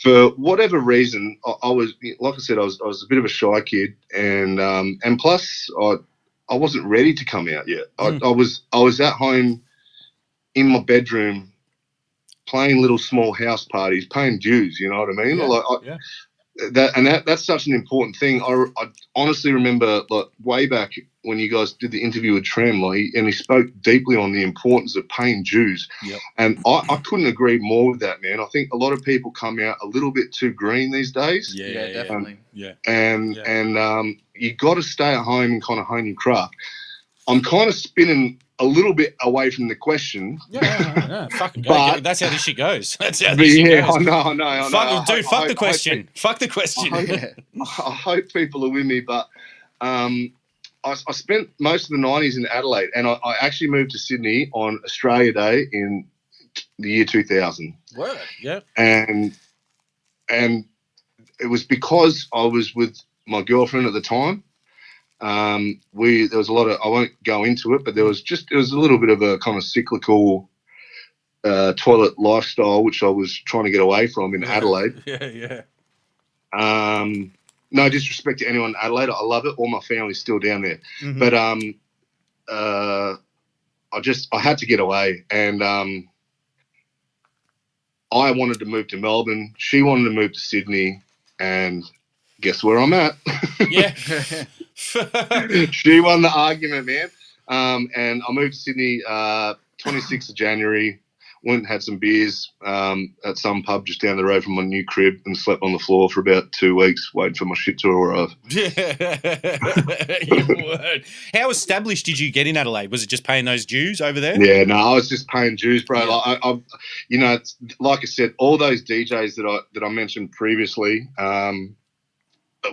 for whatever reason, I was, like I said, I was a bit of a shy kid, and plus I wasn't ready to come out yet. I was at home in my bedroom playing little small house parties, paying dues. You know what I mean? That's such an important thing. I honestly remember, like, way back when you guys did the interview with Trem, he spoke deeply on the importance of paying dues. Yep. And I couldn't agree more with that, man. I think a lot of people come out a little bit too green these days. Yeah, definitely. And you got to stay at home and kind of hone your craft. I'm kind of spinning a little bit away from the question. Yeah. Fucking go. That's how this shit goes. I know. Fuck the question. Fuck the question. I hope people are with me, but I spent most of the 90s in Adelaide, and I actually moved to Sydney on Australia Day in the year 2000. Word, yeah. And it was because I was with my girlfriend at the time. There was a lot of, I won't go into it, but there was a little bit of a kind of cyclical toilet lifestyle, which I was trying to get away from in Adelaide. Yeah. No disrespect to anyone in Adelaide. I love it. All my family's still down there. Mm-hmm. But I had to get away, and I wanted to move to Melbourne. She wanted to move to Sydney, and guess where I'm at? Yeah. She won the argument, man. And I moved to Sydney 26th of January. Went and had some beers at some pub just down the road from my new crib, and slept on the floor for about 2 weeks waiting for my shit to arrive. Yeah. Word. How established did you get in Adelaide? Was it just paying those dues over there? Yeah, no, I was just paying dues, bro. Yeah. Like I said, all those DJs that I mentioned previously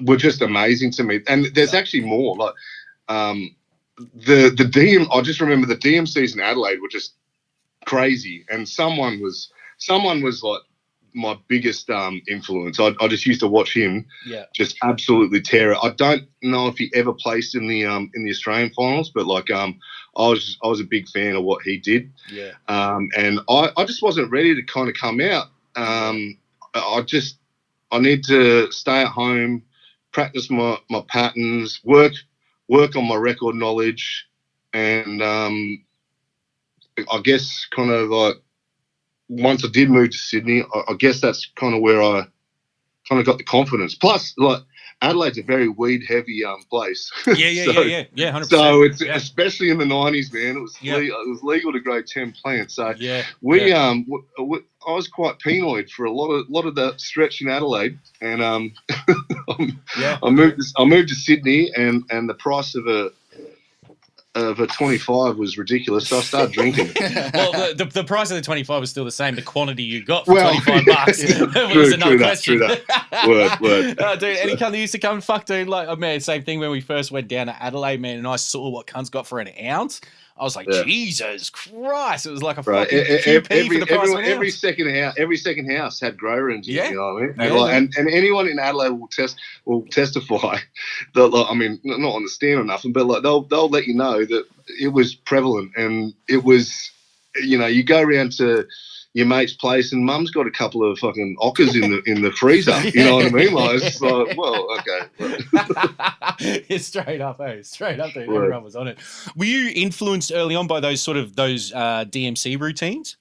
were just amazing to me. And there's actually more. Like the DM, I just remember the DMCs in Adelaide were just crazy, and someone was like my biggest influence. I just used to watch him just absolutely tear it. I don't know if he ever placed in the Australian finals, but like I was a big fan of what he did. Yeah. And I just wasn't ready to kind of come out. I need to stay at home, practice my patterns, work on my record knowledge, and I guess kind of like once I did move to Sydney, I guess that's kind of where I kind of got the confidence. Plus, like, Adelaide's a very weed heavy place. Yeah, 100%. So it's especially in the 90s, man. It was legal to grow 10 plants. So I was quite penoid for a lot of that stretch in Adelaide, and I moved to Sydney, and the price of a 25 was ridiculous, so I started drinking. Well, the price of the 25 was still the same. The quantity you got for $25 was another question. True that. Word. Dude, any cunt that used to come and fuck, dude, like, oh, man, same thing when we first went down to Adelaide, man, and I saw what cunts got for an ounce. I was like, Jesus Christ! It was like a fucking QP for the price of an ounce. Every second house had grow rooms. Yeah. You know what I mean? And anyone in Adelaide will testify that, like, I mean, not on the stand or nothing, but like they'll let you know that it was prevalent, and it was, you know, you go around to your mate's place, and mum's got a couple of fucking ockers in the freezer. You know what I mean? Like, it's like, well, okay. It's straight up, straight up. Dude. Everyone was on it. Were you influenced early on by those DMC routines?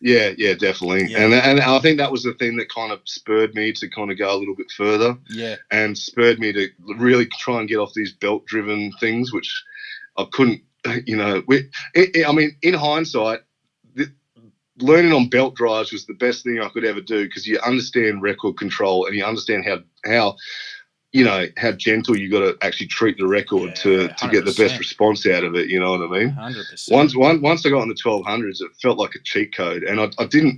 Yeah, definitely. Yeah. And I think that was the thing that kind of spurred me to kind of go a little bit further. Yeah. And spurred me to really try and get off these belt-driven things, which I couldn't, you know. I mean, in hindsight, learning on belt drives was the best thing I could ever do, because you understand record control and you understand how you know, how gentle you got to actually treat the record to get the best response out of it. You know what I mean? 100%. Once I got on the 1200s, it felt like a cheat code, and I didn't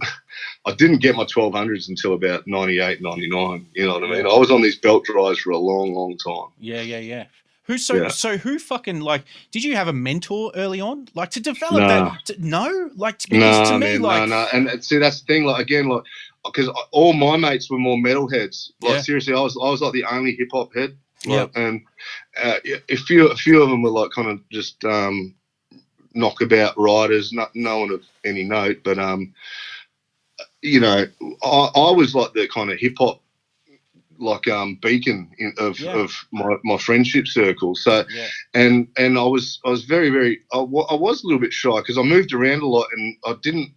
get my 1200s until about 98, 99. You know what I mean? I was on these belt drives for a long, long time. Yeah. Who fucking, like, did you have a mentor early on, like, to develop that? No, like, because to me, like, no. And see, that's the thing. Like, again, like, because all my mates were more metalheads. Like, seriously, I was like the only hip hop head. Like, and a few of them were like kind of just knockabout riders, not no one of any note. But you know, I was like the kind of hip hop, like beacon of my friendship circle. So and I was very, very, I was a little bit shy, because I moved around a lot, and I didn't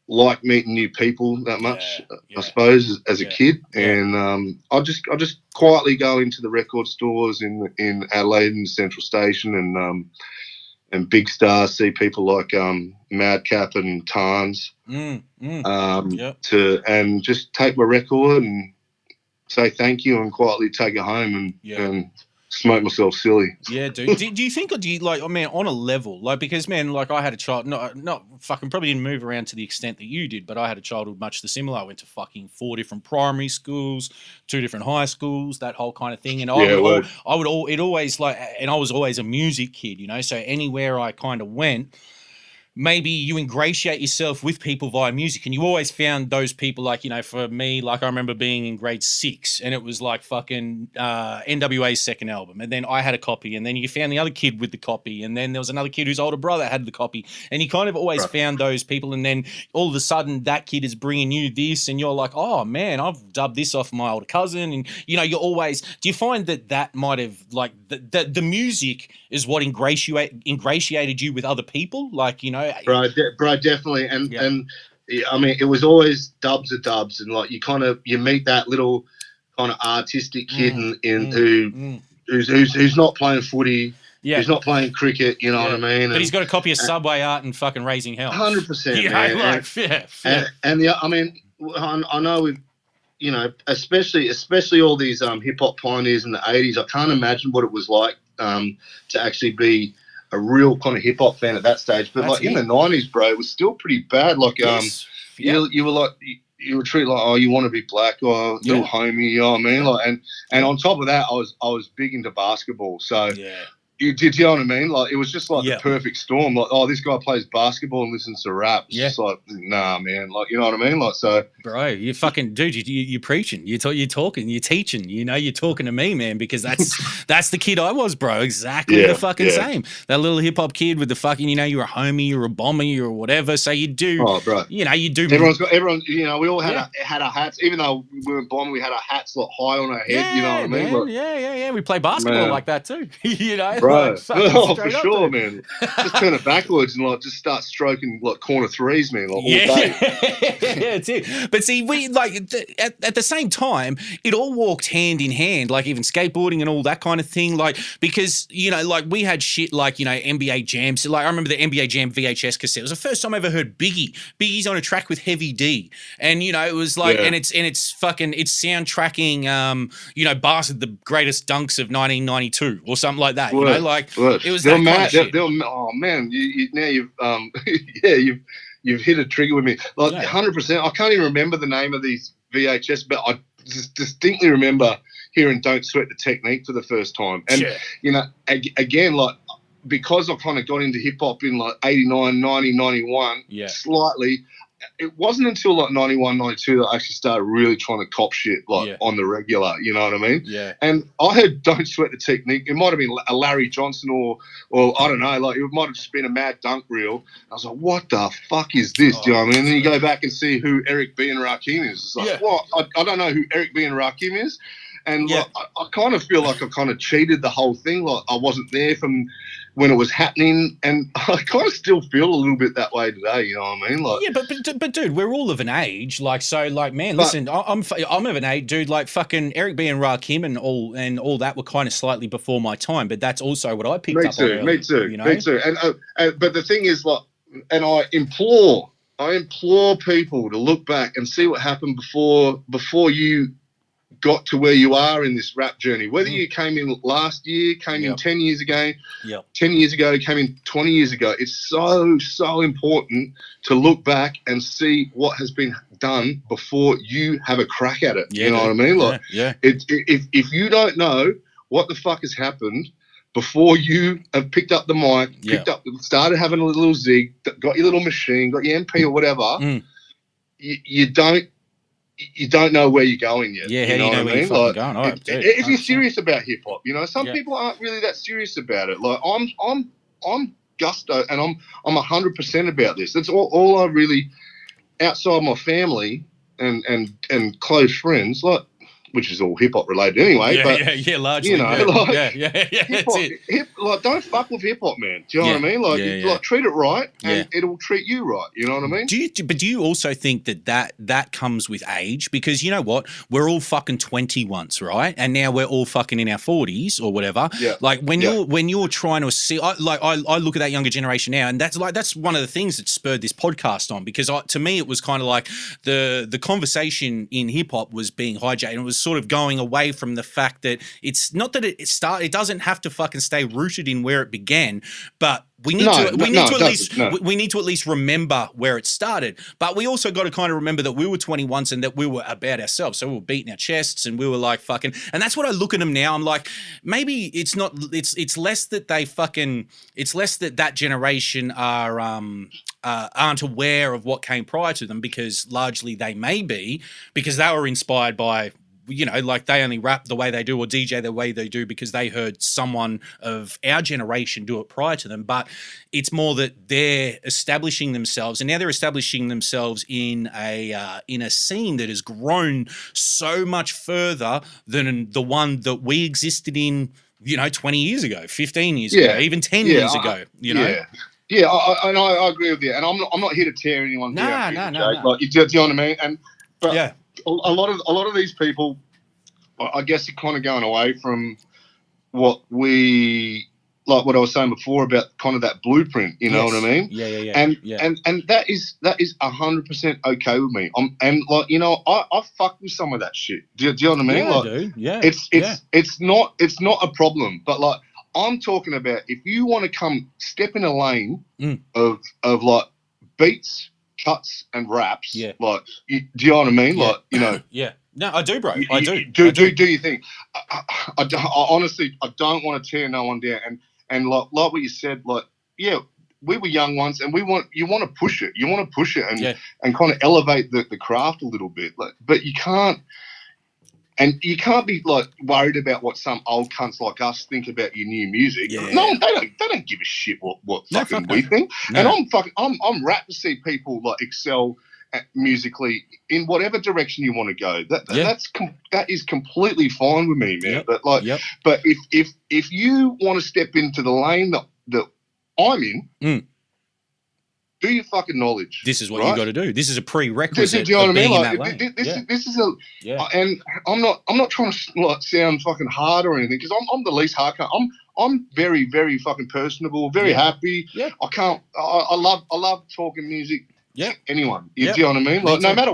like meeting new people that much, I suppose, as a kid. And I just quietly go into the record stores in Adelaide and Central Station and Big Star, see people like Madcap and Tarns, and just take my record and say thank you and quietly take it home and smoke myself silly. Yeah, dude. Do you think, or do you, like, I mean, on a level, like, because, man, like, I had a child, not fucking probably didn't move around to the extent that you did, but I had a childhood much the similar. I went to fucking 4 different primary schools, 2 different high schools, that whole kind of thing. And I was always a music kid, you know, so anywhere I kind of went, maybe you ingratiate yourself with people via music, and you always found those people, like, you know, for me, like, I remember being in grade 6, and it was like fucking NWA's second album, and then I had a copy, and then you found the other kid with the copy, and then there was another kid whose older brother had the copy, and you kind of always found those people, and then all of a sudden that kid is bringing you this, and you're like, oh man, I've dubbed this off my older cousin, and you know, you're always, do you find that might have, like, the music is what ingratiated you with other people, like, you know? Bro, definitely. And I mean, it was always dubs, and like you meet that little kind of artistic kid who's not playing footy, who's not playing cricket, you know what I mean? But he's got a copy of Subway Art and fucking Raising Hell. 100%, man. I mean, I know with, you know, especially all these hip hop pioneers in the 80s, I can't imagine what it was like to actually be a real kind of hip hop fan at that stage. But like in the 90s, bro, it was still pretty bad. Like you were like, you were treated like, oh, you want to be black, or little homie, you know what I mean? Like, and on top of that, I was big into basketball. So you know what I mean? Like, it was just like the perfect storm. Like, oh, this guy plays basketball and listens to rap. It's just like, nah, man. Like, you know what I mean? Like, so, bro, you fucking dude, you're preaching, you're talking, you're teaching. You know, you're talking to me, man, because that's the kid I was, bro. Exactly the fucking same. That little hip hop kid with the fucking, you know, you're a homie, you're a bomber, you're whatever. So you do, bro. You know, you do. Everyone. You know, we all had our hats, even though we weren't bombing. We had our hats like high on our head. You know what I mean? Like, yeah. We play basketball like that too. You know, bro. Like, for sure, man. Just turn it backwards and like just start stroking like corner threes, man. Like all day. That's it. But see, we like at the same time, it all walked hand in hand. Like even skateboarding and all that kind of thing. Like because you know, like we had shit like you know NBA Jam. So like I remember the NBA Jam VHS cassette. It was the first time I ever heard Biggie. Biggie's on a track with Heavy D, and you know it was like, and it's soundtracking, you know, the greatest dunks of 1992 or something like that. You know, like it was. That kind of shit. Oh man, you've hit a trigger with me. Like 100%. I can't even remember the name of these VHS, but I distinctly remember hearing "Don't Sweat the Technique" for the first time. And you know, again, like because I kind of got into hip hop in like 89, 90, 91, slightly. it wasn't until like 91, 92 that I actually started really trying to cop shit like on the regular, you know what I mean? Yeah. And I heard Don't Sweat the Technique. It might have been a Larry Johnson or I don't know, like it might have just been a Mad Dunk reel. I was like, what the fuck is this? Do you know what I mean? And then you go back and see who Eric B. and Rakim is. It's like, what? I don't know who Eric B. and Rakim is. And like, I kind of feel like I kind of cheated the whole thing. Like I wasn't there from when it was happening, and I kind of still feel a little bit that way today. You know what I mean? Like, but dude, we're all of an age. Like, so, like, man, listen, I'm of an age, dude. Like, fucking Eric B and Rakim and all that were kind of slightly before my time, but that's also what I picked up on early, me too. You know? Me too. And but the thing is, like, and I implore people to look back and see what happened before you got to where you are in this rap journey. Whether you came in last year, came in 10 years ago, 10 years ago, came in 20 years ago, it's so important to look back and see what has been done before you have a crack at it. You know what I mean? Like, if you don't know what the fuck has happened before you have picked up the mic, started having a little zig, got your little machine, got your MP or whatever, you don't know where you're going yet. Yeah, how do you know where you're fucking going? If you're serious about hip hop, you know, some people aren't really that serious about it. Like I'm gusto, and I'm 100% about this. That's all I really, outside my family and close friends, like, which is all hip hop related anyway. Largely. You know, like, hip hop, like, don't fuck with hip hop, man. Do you know what I mean? Like, like, treat it right, and it'll treat you right. You know what I mean? Do you also think that comes with age? Because you know what, we're all fucking 20 once, right? And now we're all fucking in our 40s or whatever. Yeah. Like when you're trying to see, I look at that younger generation now, and that's one of the things that spurred this podcast on, because to me it was kind of like the conversation in hip hop was being hijacked, and it was sort of going away from the fact that it's not that it doesn't have to fucking stay rooted in where it began, but we need to at least remember where it started. But we also got to kind of remember that we were 20 once and that we were about ourselves. So we were beating our chests and we were like fucking, and that's what I look at them now. I'm like, maybe it's not, it's less that they fucking, it's less that generation aren't aware of what came prior to them, because largely they may be, because they were inspired by, you know, like they only rap the way they do or DJ the way they do because they heard someone of our generation do it prior to them. But it's more that they're establishing themselves, and now they're establishing themselves in a scene that has grown so much further than the one that we existed in, you know, 20 years ago, 15 years ago, even 10 years ago, you know? Yeah, I agree with you, and I'm not here to tear anyone down. No. Like, do you know what I mean? But a lot of these people, I guess, are kind of going away from what I was saying before about kind of that blueprint. You know what I mean? Yeah. And that is 100% okay with me. And like, you know, I fuck with some of that shit. Do you know what I mean? Yeah, like, I do. Yeah. It's not a problem, but like, I'm talking about if you want to come step in a lane of like beats, cuts and raps, like, do you know what I mean? Like, you know, no, I do, bro. I do. Do you think? I honestly, I don't want to tear no one down, and like what you said, like, we were young once, and you want to push it, and kind of elevate the craft a little bit, like, but you can't. And you can't be like worried about what some old cunts like us think about your new music. No, they don't give a shit what fucking we think. No. And I'm rapt to see people like excel musically in whatever direction you want to go. That is completely fine with me, man. But like, but if you want to step into the lane that I'm in. Do your fucking knowledge. This is what you got to do. This is a prerequisite. Do you know what I mean? Like, this is and I'm not trying to like sound fucking hard or anything, because I'm the least hardcore. I'm very, very fucking personable, very happy. I love talking music. Anyone. Do you know what I mean? Like, no matter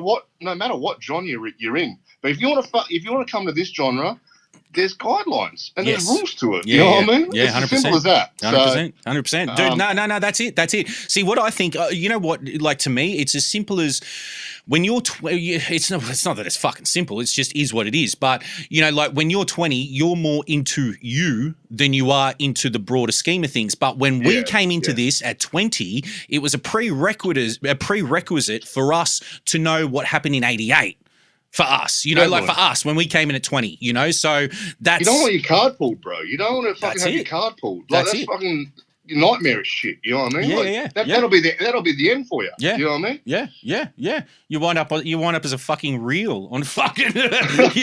what genre you're in. But if you want to come to this genre, there's guidelines and there's rules to it. You know what I mean? Yeah, 100%. It's as simple as that. 100%. Dude, no, that's it. See, what I think, you know what, like, to me, it's as simple as when you're it's not that it's fucking simple. It's just is what it is. But you know, like when you're 20, you're more into you than you are into the broader scheme of things. But when we came into this at 20, it was a prerequisite for us to know what happened in 88. For us, you know, like for us when we came in at 20, you know, so that's... You don't want your card pulled, bro. You don't want to fucking have your card pulled. Like, that's fucking nightmarish shit, you know what I mean? That'll be the end for you. Yeah. You know what I mean? Yeah. You wind up as a fucking reel on fucking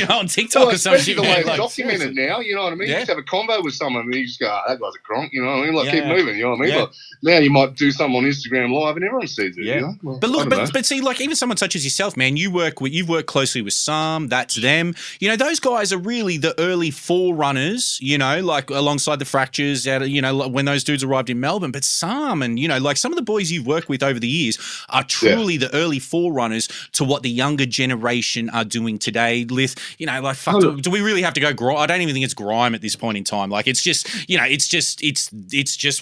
on TikTok or something. Especially the way it's documented now, you know what I mean? You just have a convo with someone and you just go, that guy's a cronk, you know what I mean? Like keep moving, you know what I mean? Like, now you might do something on Instagram Live and everyone sees it. You know? Well, but look, but see, like even someone such as yourself, man, you've worked closely with Sam, that's them. You know, those guys are really the early forerunners, you know, like alongside the Fractures, you know, when those dudes arrived in Melbourne. But Sam and, you know, like some of the boys you've worked with over the years are truly the early forerunners to what the younger generation are doing today. Lith, you know, like, fuck, do we really have to go grime? I don't even think it's grime at this point in time. Like, it's just, you know, it's just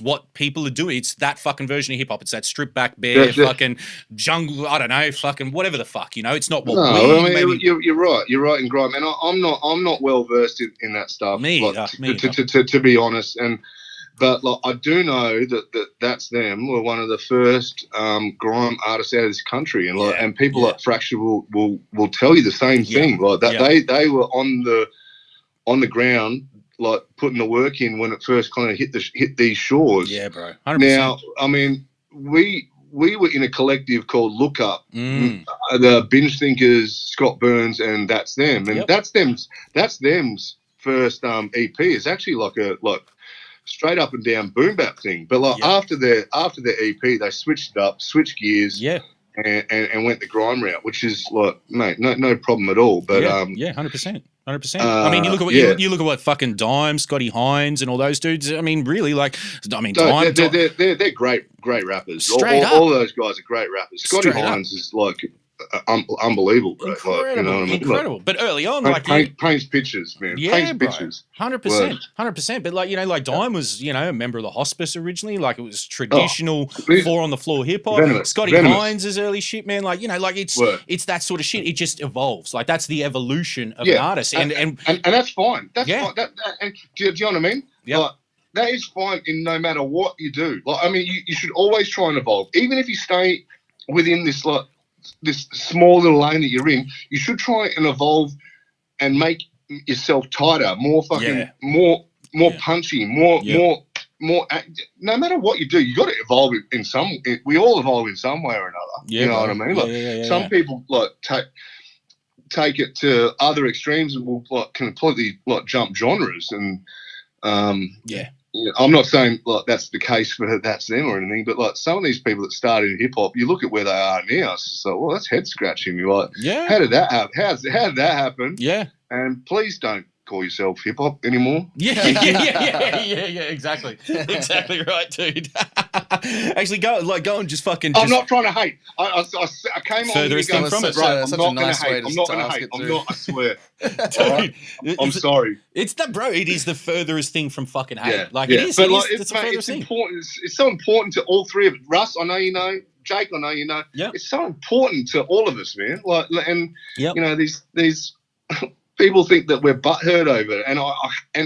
what people are doing. It's that fucking version of hip hop. It's that stripped back bear, fucking jungle, I don't know, fucking whatever the fuck, you know, it's not what you're right. You're right in grime. And I'm not well versed in that stuff. To be honest. But like, I do know that's them. Were one of the first grime artists out of this country, and and people like Fracture will tell you the same thing. Like that, they were on the ground, like putting the work in when it first kind of hit these shores. Yeah, bro. 100%. Now, I mean, we were in a collective called Look Up, the Binge Thinkers, Scott Burns, and That's Them, and that's them's first EP. It's actually like straight up and down boom bap thing, but like after their EP, they switched it up, switched gears, and went the grime route, which is like, mate, no problem at all. But 100%. I mean, you look at what fucking Dime, Scotty Hines, and all those dudes. I mean, really, like, Dime. They're great rappers. All those guys are great rappers. Scotty Hines is like unbelievable, bro. Incredible, like, you know what I mean? Incredible. But early on, paints pictures, man. Paints pictures. 100%. But like, you know, like Dime was, you know, a member of the Hospice originally. Like it was traditional 4 on the floor hip hop. Scotty Hines is early shit, man. Like, you know, like it's that sort of shit. It just evolves. Like that's the evolution of an artist, and that's fine. That's fine. And do you know what I mean? Yeah. Like, that is fine in no matter what you do. Like, I mean, you should always try and evolve, even if you stay within this this small little lane that you're in. You should try and evolve and make yourself tighter, more fucking, more punchy, more. No matter what you do, you got to evolve in some. We all evolve in some way or another. You know what I mean? Like some people like take it to other extremes and will like completely like jump genres and I'm not saying like that's the case for That's Them or anything, but like some of these people that started in hip hop, you look at where they are now, it's just like, well, that's head scratching. You're like, how did that happen? How did that happen? Yeah. And please don't call yourself hip hop anymore. Yeah, exactly. Exactly right, dude. Actually, go and just fucking. I'm not trying to hate. I came on furthest thing from it. Right, I'm not going to hate. I'm not going to hate. I'm not. I swear. Dude, I'm sorry. It's that, bro. It is the furthest thing from fucking hate. It is. But it's the furthest thing. Important. It's so important to all three of us. Russ, I know you know. Jake, I know you know. Yeah. It's so important to all of us, man. Like, and you know, these people think that we're butthurt over it. And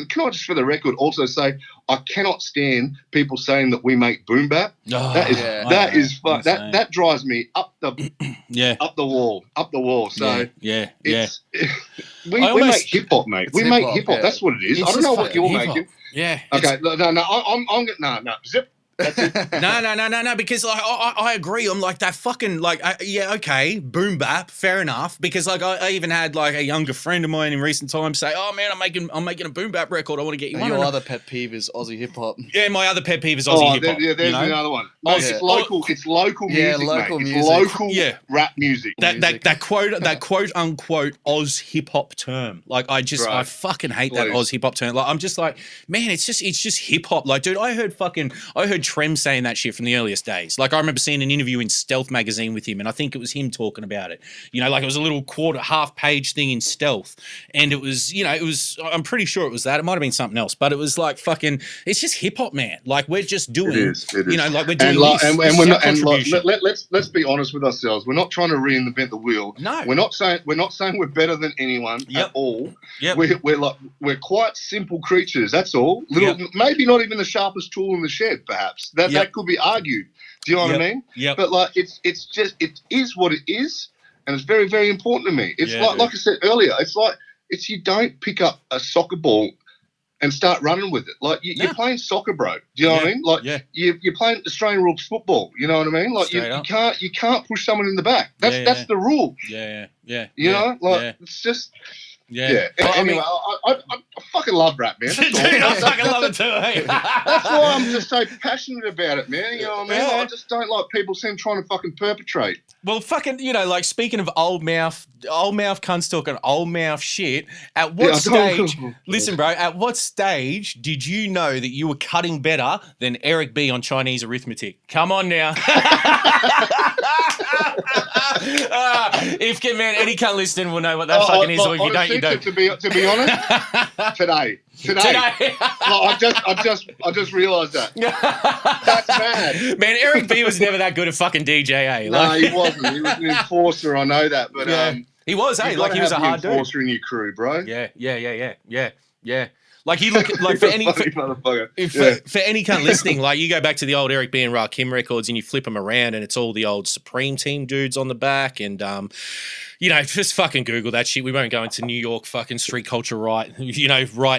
can I just, for the record, also say I cannot stand people saying that we make boom bap. That drives me up the wall. So we make hip hop, mate. We make hip hop. That's what it is. I don't know what you're making. Yeah. Okay. No. Zip. No, because like I agree. I'm like that fucking like okay, boom bap, fair enough. Because like I even had like a younger friend of mine in recent times say, "Oh man, I'm making a boom bap record. I want to get you one." Your other pet peeve is Aussie hip hop. Yeah, my other pet peeve is Aussie hip hop. There's another one. No, it's local. It's local music. Local mate. music. It's local rap music. That quote unquote Oz hip hop term. Like I fucking hate that Oz hip hop term. Like I'm just like, man, it's just hip hop. Like, dude, I heard Trem saying that shit from the earliest days. Like I remember seeing an interview in Stealth magazine with him, and I think it was him talking about it. You know, like it was a little half page thing in Stealth, and it was, you know, I'm pretty sure it was that. It might have been something else, but it was like fucking. It's just hip hop, man. Like we're just doing. It is. You know, like we're doing this. And we're not. And let's be honest with ourselves. We're not trying to reinvent the wheel. No, we're not saying we're better than anyone at all. Yep. We're quite simple creatures. That's all. Maybe not even the sharpest tool in the shed. Perhaps that could be argued. Do you know what I mean? Yeah. But like it is what it is, and it's very, very important to me. It's like I said earlier. It's you don't pick up a soccer ball and start running with it. Like you're playing soccer, bro. Do you know what I mean? Like you're playing Australian rules football. You know what I mean? Like you can't push someone in the back. That's the rule. Yeah. You know, it's just. Yeah. Anyway, I fucking love rap, man. That's all. Dude, I fucking love it too. Hey? That's why I'm just so passionate about it, man. You know what I mean? I just don't like people trying to fucking perpetrate. Well, fucking, you know, like speaking of old mouth cunts talking old mouth shit. At what stage? Listen, bro. At what stage did you know that you were cutting better than Eric B on Chinese arithmetic? Come on now. If any cunt listening will know what that fucking is, or if you don't, you don't. To be honest, today. I just realised that. That's mad. Man, Eric B was never that good at fucking DJ, No, he wasn't. He was an enforcer, I know that. But he was, hey, like he was a hard dude. Enforcer in your crew, bro. Yeah. Like you look like for any for any cunt listening, like you go back to the old Eric B and Rakim records and you flip them around and it's all the old Supreme Team dudes on the back and you know, just fucking Google that shit. We won't go into New York fucking street culture right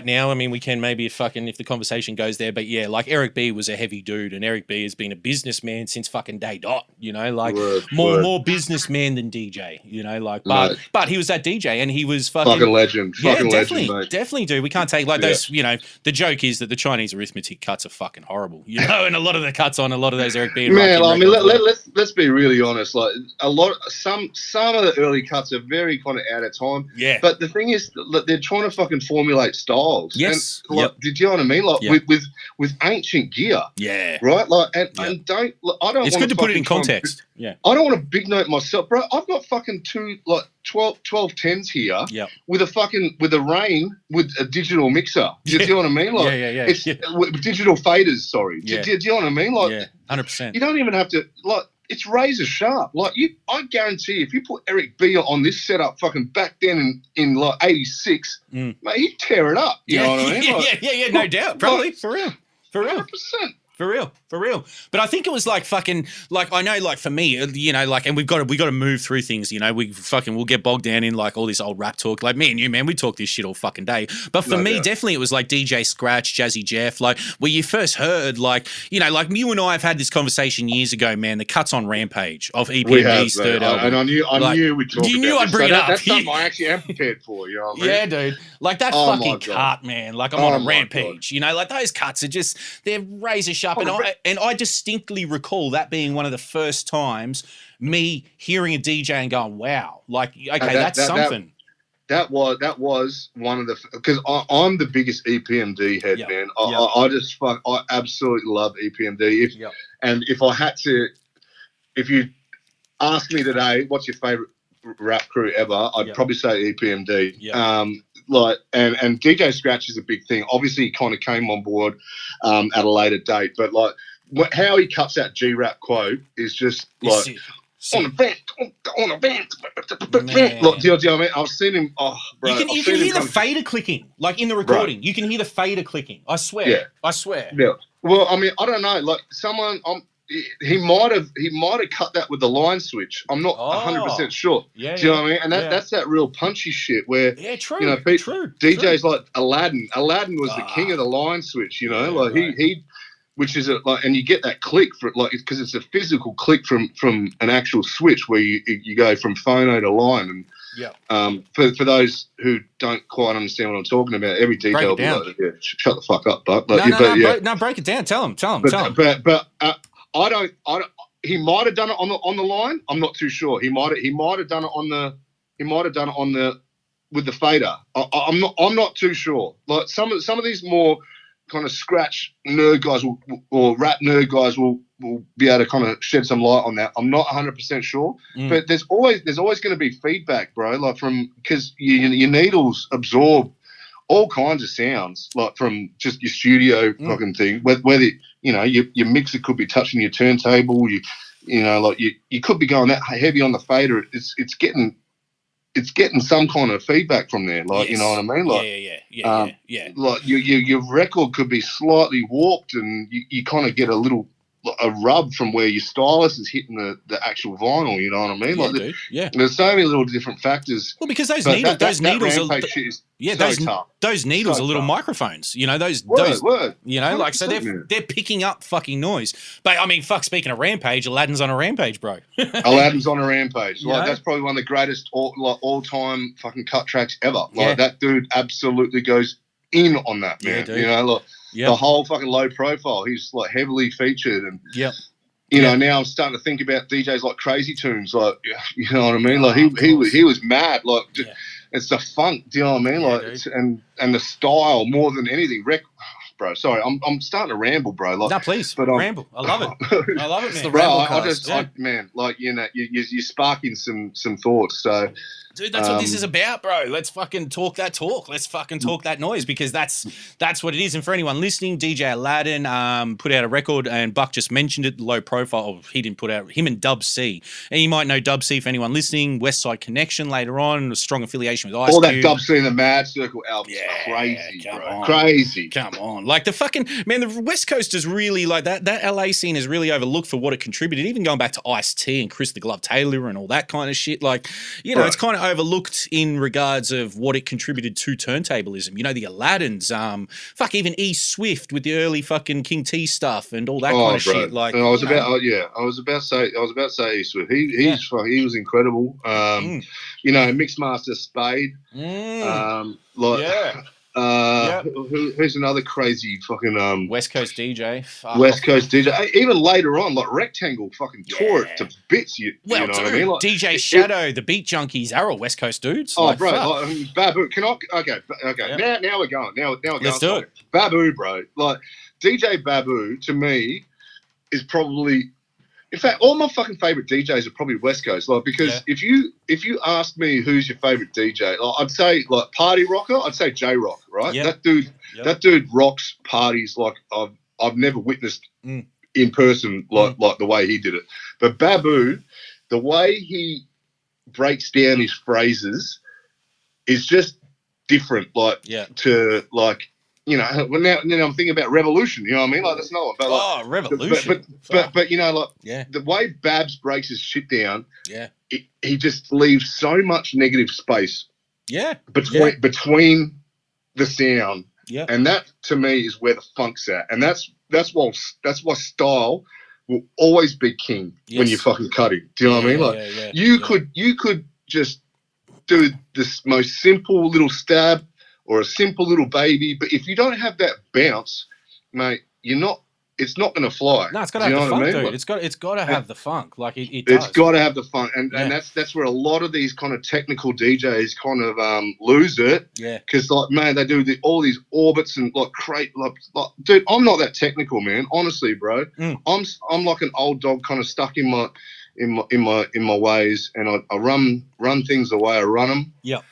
now. I mean, we can maybe if the conversation goes there. But yeah, like Eric B was a heavy dude and Eric B has been a businessman since fucking day dot, you know, like more businessman than DJ, you know, like, but he was that DJ and he was fucking legend. Definitely, dude. We can't take like those, you know, the joke is that the Chinese arithmetic cuts are fucking horrible, you know, and a lot of the cuts on a lot of those Eric B and man, I mean, let's be really honest. Like some of the early cuts are very kind of out of time. Yeah. But the thing is, they're trying to fucking formulate styles. Yes. And, like, did you know what I mean? Like with ancient gear. Yeah. Right. Like and don't. I don't. It's good to put it in context. I don't want to big note myself, bro. I've got fucking 1210s here. Yeah. With a rain with a digital mixer. Do you know what I mean? Like, It's digital faders. Sorry. Do you know what I mean? Like, 100%. You don't even have to like. It's razor sharp. Like I guarantee if you put Eric B on this setup fucking back then in like 86, mate, he'd tear it up. You know what I mean? Like, yeah, no doubt. Probably. For real. 100%. For real. But I think it was like fucking, like, I know, like, for me, you know, like, and we've got to move through things, you know, we'll get bogged down in, like, all this old rap talk. Like, me and you, man, we talk this shit all fucking day. But for me, definitely it was like DJ Scratch, Jazzy Jeff, like, where you first heard, like, you know, like, you and I have had this conversation years ago, man, the cuts on Rampage of EPMD's third album. And I knew we'd talk about You knew I'd bring it up. That's something I actually am prepared for, you know what I mean? Yeah, dude. Like, that fucking cut, man. Like, I'm on a rampage. You know, like, those cuts are just, they're razor sharp. And I distinctly recall that being one of the first times me hearing a DJ and going, wow, like, okay, that's something. That was one of the, because I'm the biggest EPMD head, man. I absolutely love EPMD. And if you ask me today, what's your favorite rap crew ever, I'd probably say EPMD. Like and DJ Scratch is a big thing. Obviously, he kind of came on board at a later date, but like how he cuts that G-rap quote is just like on a vent. Look, do you know what I mean? I've seen him. Oh, bro, you can hear the fader clicking, like in the recording. Right. You can hear the fader clicking. I swear. Yeah. I swear. Yeah. Well, I mean, I don't know. Like someone, he might have cut that with the line switch. I'm not 100% sure. Yeah. Do you know what I mean? And that's that real punchy shit where true. You know, DJs like Aladdin. Aladdin was the king of the line switch. You know, like he which is like, and you get that click for like because it's a physical click from an actual switch where you go from phono to line. And for those who don't quite understand what I'm talking about, every DJ will be like, shut the fuck up, but break it down. Tell him. But I don't. He might have done it on the line. I'm not too sure. He might have done it on the with the fader. I'm not too sure. Like some of these more kind of scratch nerd guys or rap nerd guys will be able to kind of shed some light on that. I'm not 100% sure, but there's always going to be feedback, bro. Like because your needles absorb all kinds of sounds, like from just your studio fucking thing. Whether your mixer could be touching your turntable, you could be going that heavy on the fader. It's getting some kind of feedback from there, like, you know what I mean? Like, yeah. Like your record could be slightly warped, and you kind of get a rub from where your stylus is hitting the actual vinyl. You know what I mean? There's so many little different factors. Well, because those needles are tough. Those needles are little microphones. Word. So they're picking up fucking noise. But I mean, speaking of Rampage, Aladdin's on a rampage, bro. Aladdin's on a rampage. That's probably one of the greatest all-time fucking cut tracks ever. That dude absolutely goes in on that, man. The whole fucking low profile. He's like heavily featured, and now I'm starting to think about DJs like Crazy Tunes, like, you know what I mean? Like he was mad, like it's the funk. Do you know what I mean? And the style more than anything. Bro, sorry, I'm starting to ramble, bro. Like, no, please, ramble. I love it. I love it, man. The ramble man, like, you're sparking some thoughts. So, dude, that's what this is about, bro. Let's fucking talk that talk. Let's fucking talk that noise, because that's what it is. And for anyone listening, DJ Aladdin put out a record, and Buck just mentioned it, low profile. Oh, he didn't put out, him and Dub C. And you might know Dub C for anyone listening, West Side Connection later on, a strong affiliation with Ice All Cube. that Dub C and the Mad Circle album is crazy, bro. Crazy. Come on. Like the fucking, man, the West Coast is really, like that LA scene is really overlooked for what it contributed, even going back to Ice-T and Chris the Glove Taylor and all that kind of shit. Like, it's kind of overlooked in regards of what it contributed to turntablism. The Aladdins, even E Swift with the early fucking King T stuff and all that kind of shit. Like, I was about to say E Swift. He was incredible. Mixmaster Spade. Who's another crazy fucking West Coast DJ? West Coast DJ. Even later on, like Rectangle fucking tore it to bits. You know what I mean? Like, DJ Shadow, the Beat Junkies, are all West Coast dudes. Oh, like, bro, Babu. Can I? Okay. Yeah. Now we're going. Now we're going. Let's do it. Babu, bro. Like DJ Babu to me is probably. In fact, all my fucking favorite DJs are probably West Coast, like, because if you ask me who's your favorite DJ, like, I'd say like party rocker, I'd say J Rock, right? That dude rocks parties like I've never witnessed in person, like the way he did it. But Babu, the way he breaks down his phrases is just different, to like. Now I'm thinking about Revolution. You know what I mean? Like, that's not. But, Revolution. But the way Babs breaks his shit down, he just leaves so much negative space. Between the sound, and that to me is where the funk's at, and that's why style will always be king when you're fucking cutting. Do you know what I mean? Like you could just do this most simple little stab or a simple little baby, but if you don't have that bounce, mate, it's not going to fly. No, it's got to have the funk, dude. Like, it's got to have the funk. Like it does. It's got to have the funk, and that's where a lot of these kind of technical DJs kind of lose it. Yeah. Because like, man, they do all these orbits and like dude, I'm not that technical, man. Honestly, bro, I'm like an old dog, kind of stuck in my ways, and I run things the way I run them. Yeah.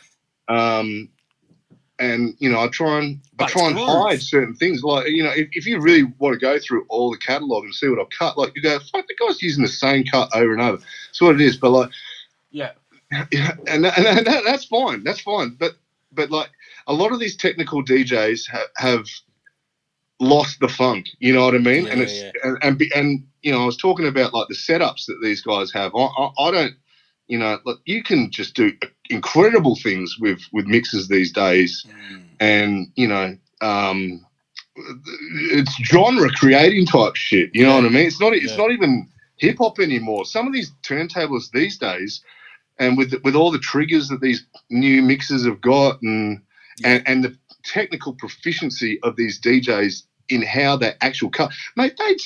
And I try and hide certain things. Like, if you really want to go through all the catalog and see what I've cut, like, you go, fuck, the guy's using the same cut over and over. That's what it is. But like, and that's fine. That's fine. But like, a lot of these technical DJs have lost the funk. You know what I mean? And I was talking about like the setups that these guys have. I don't. Look, you can just do incredible things with mixes these days, and it's genre creating type shit. You know what I mean? It's not even hip hop anymore. Some of these turntablists these days, and with all the triggers that these new mixes have got, and the technical proficiency of these DJs in how they actual cut, mate, they'd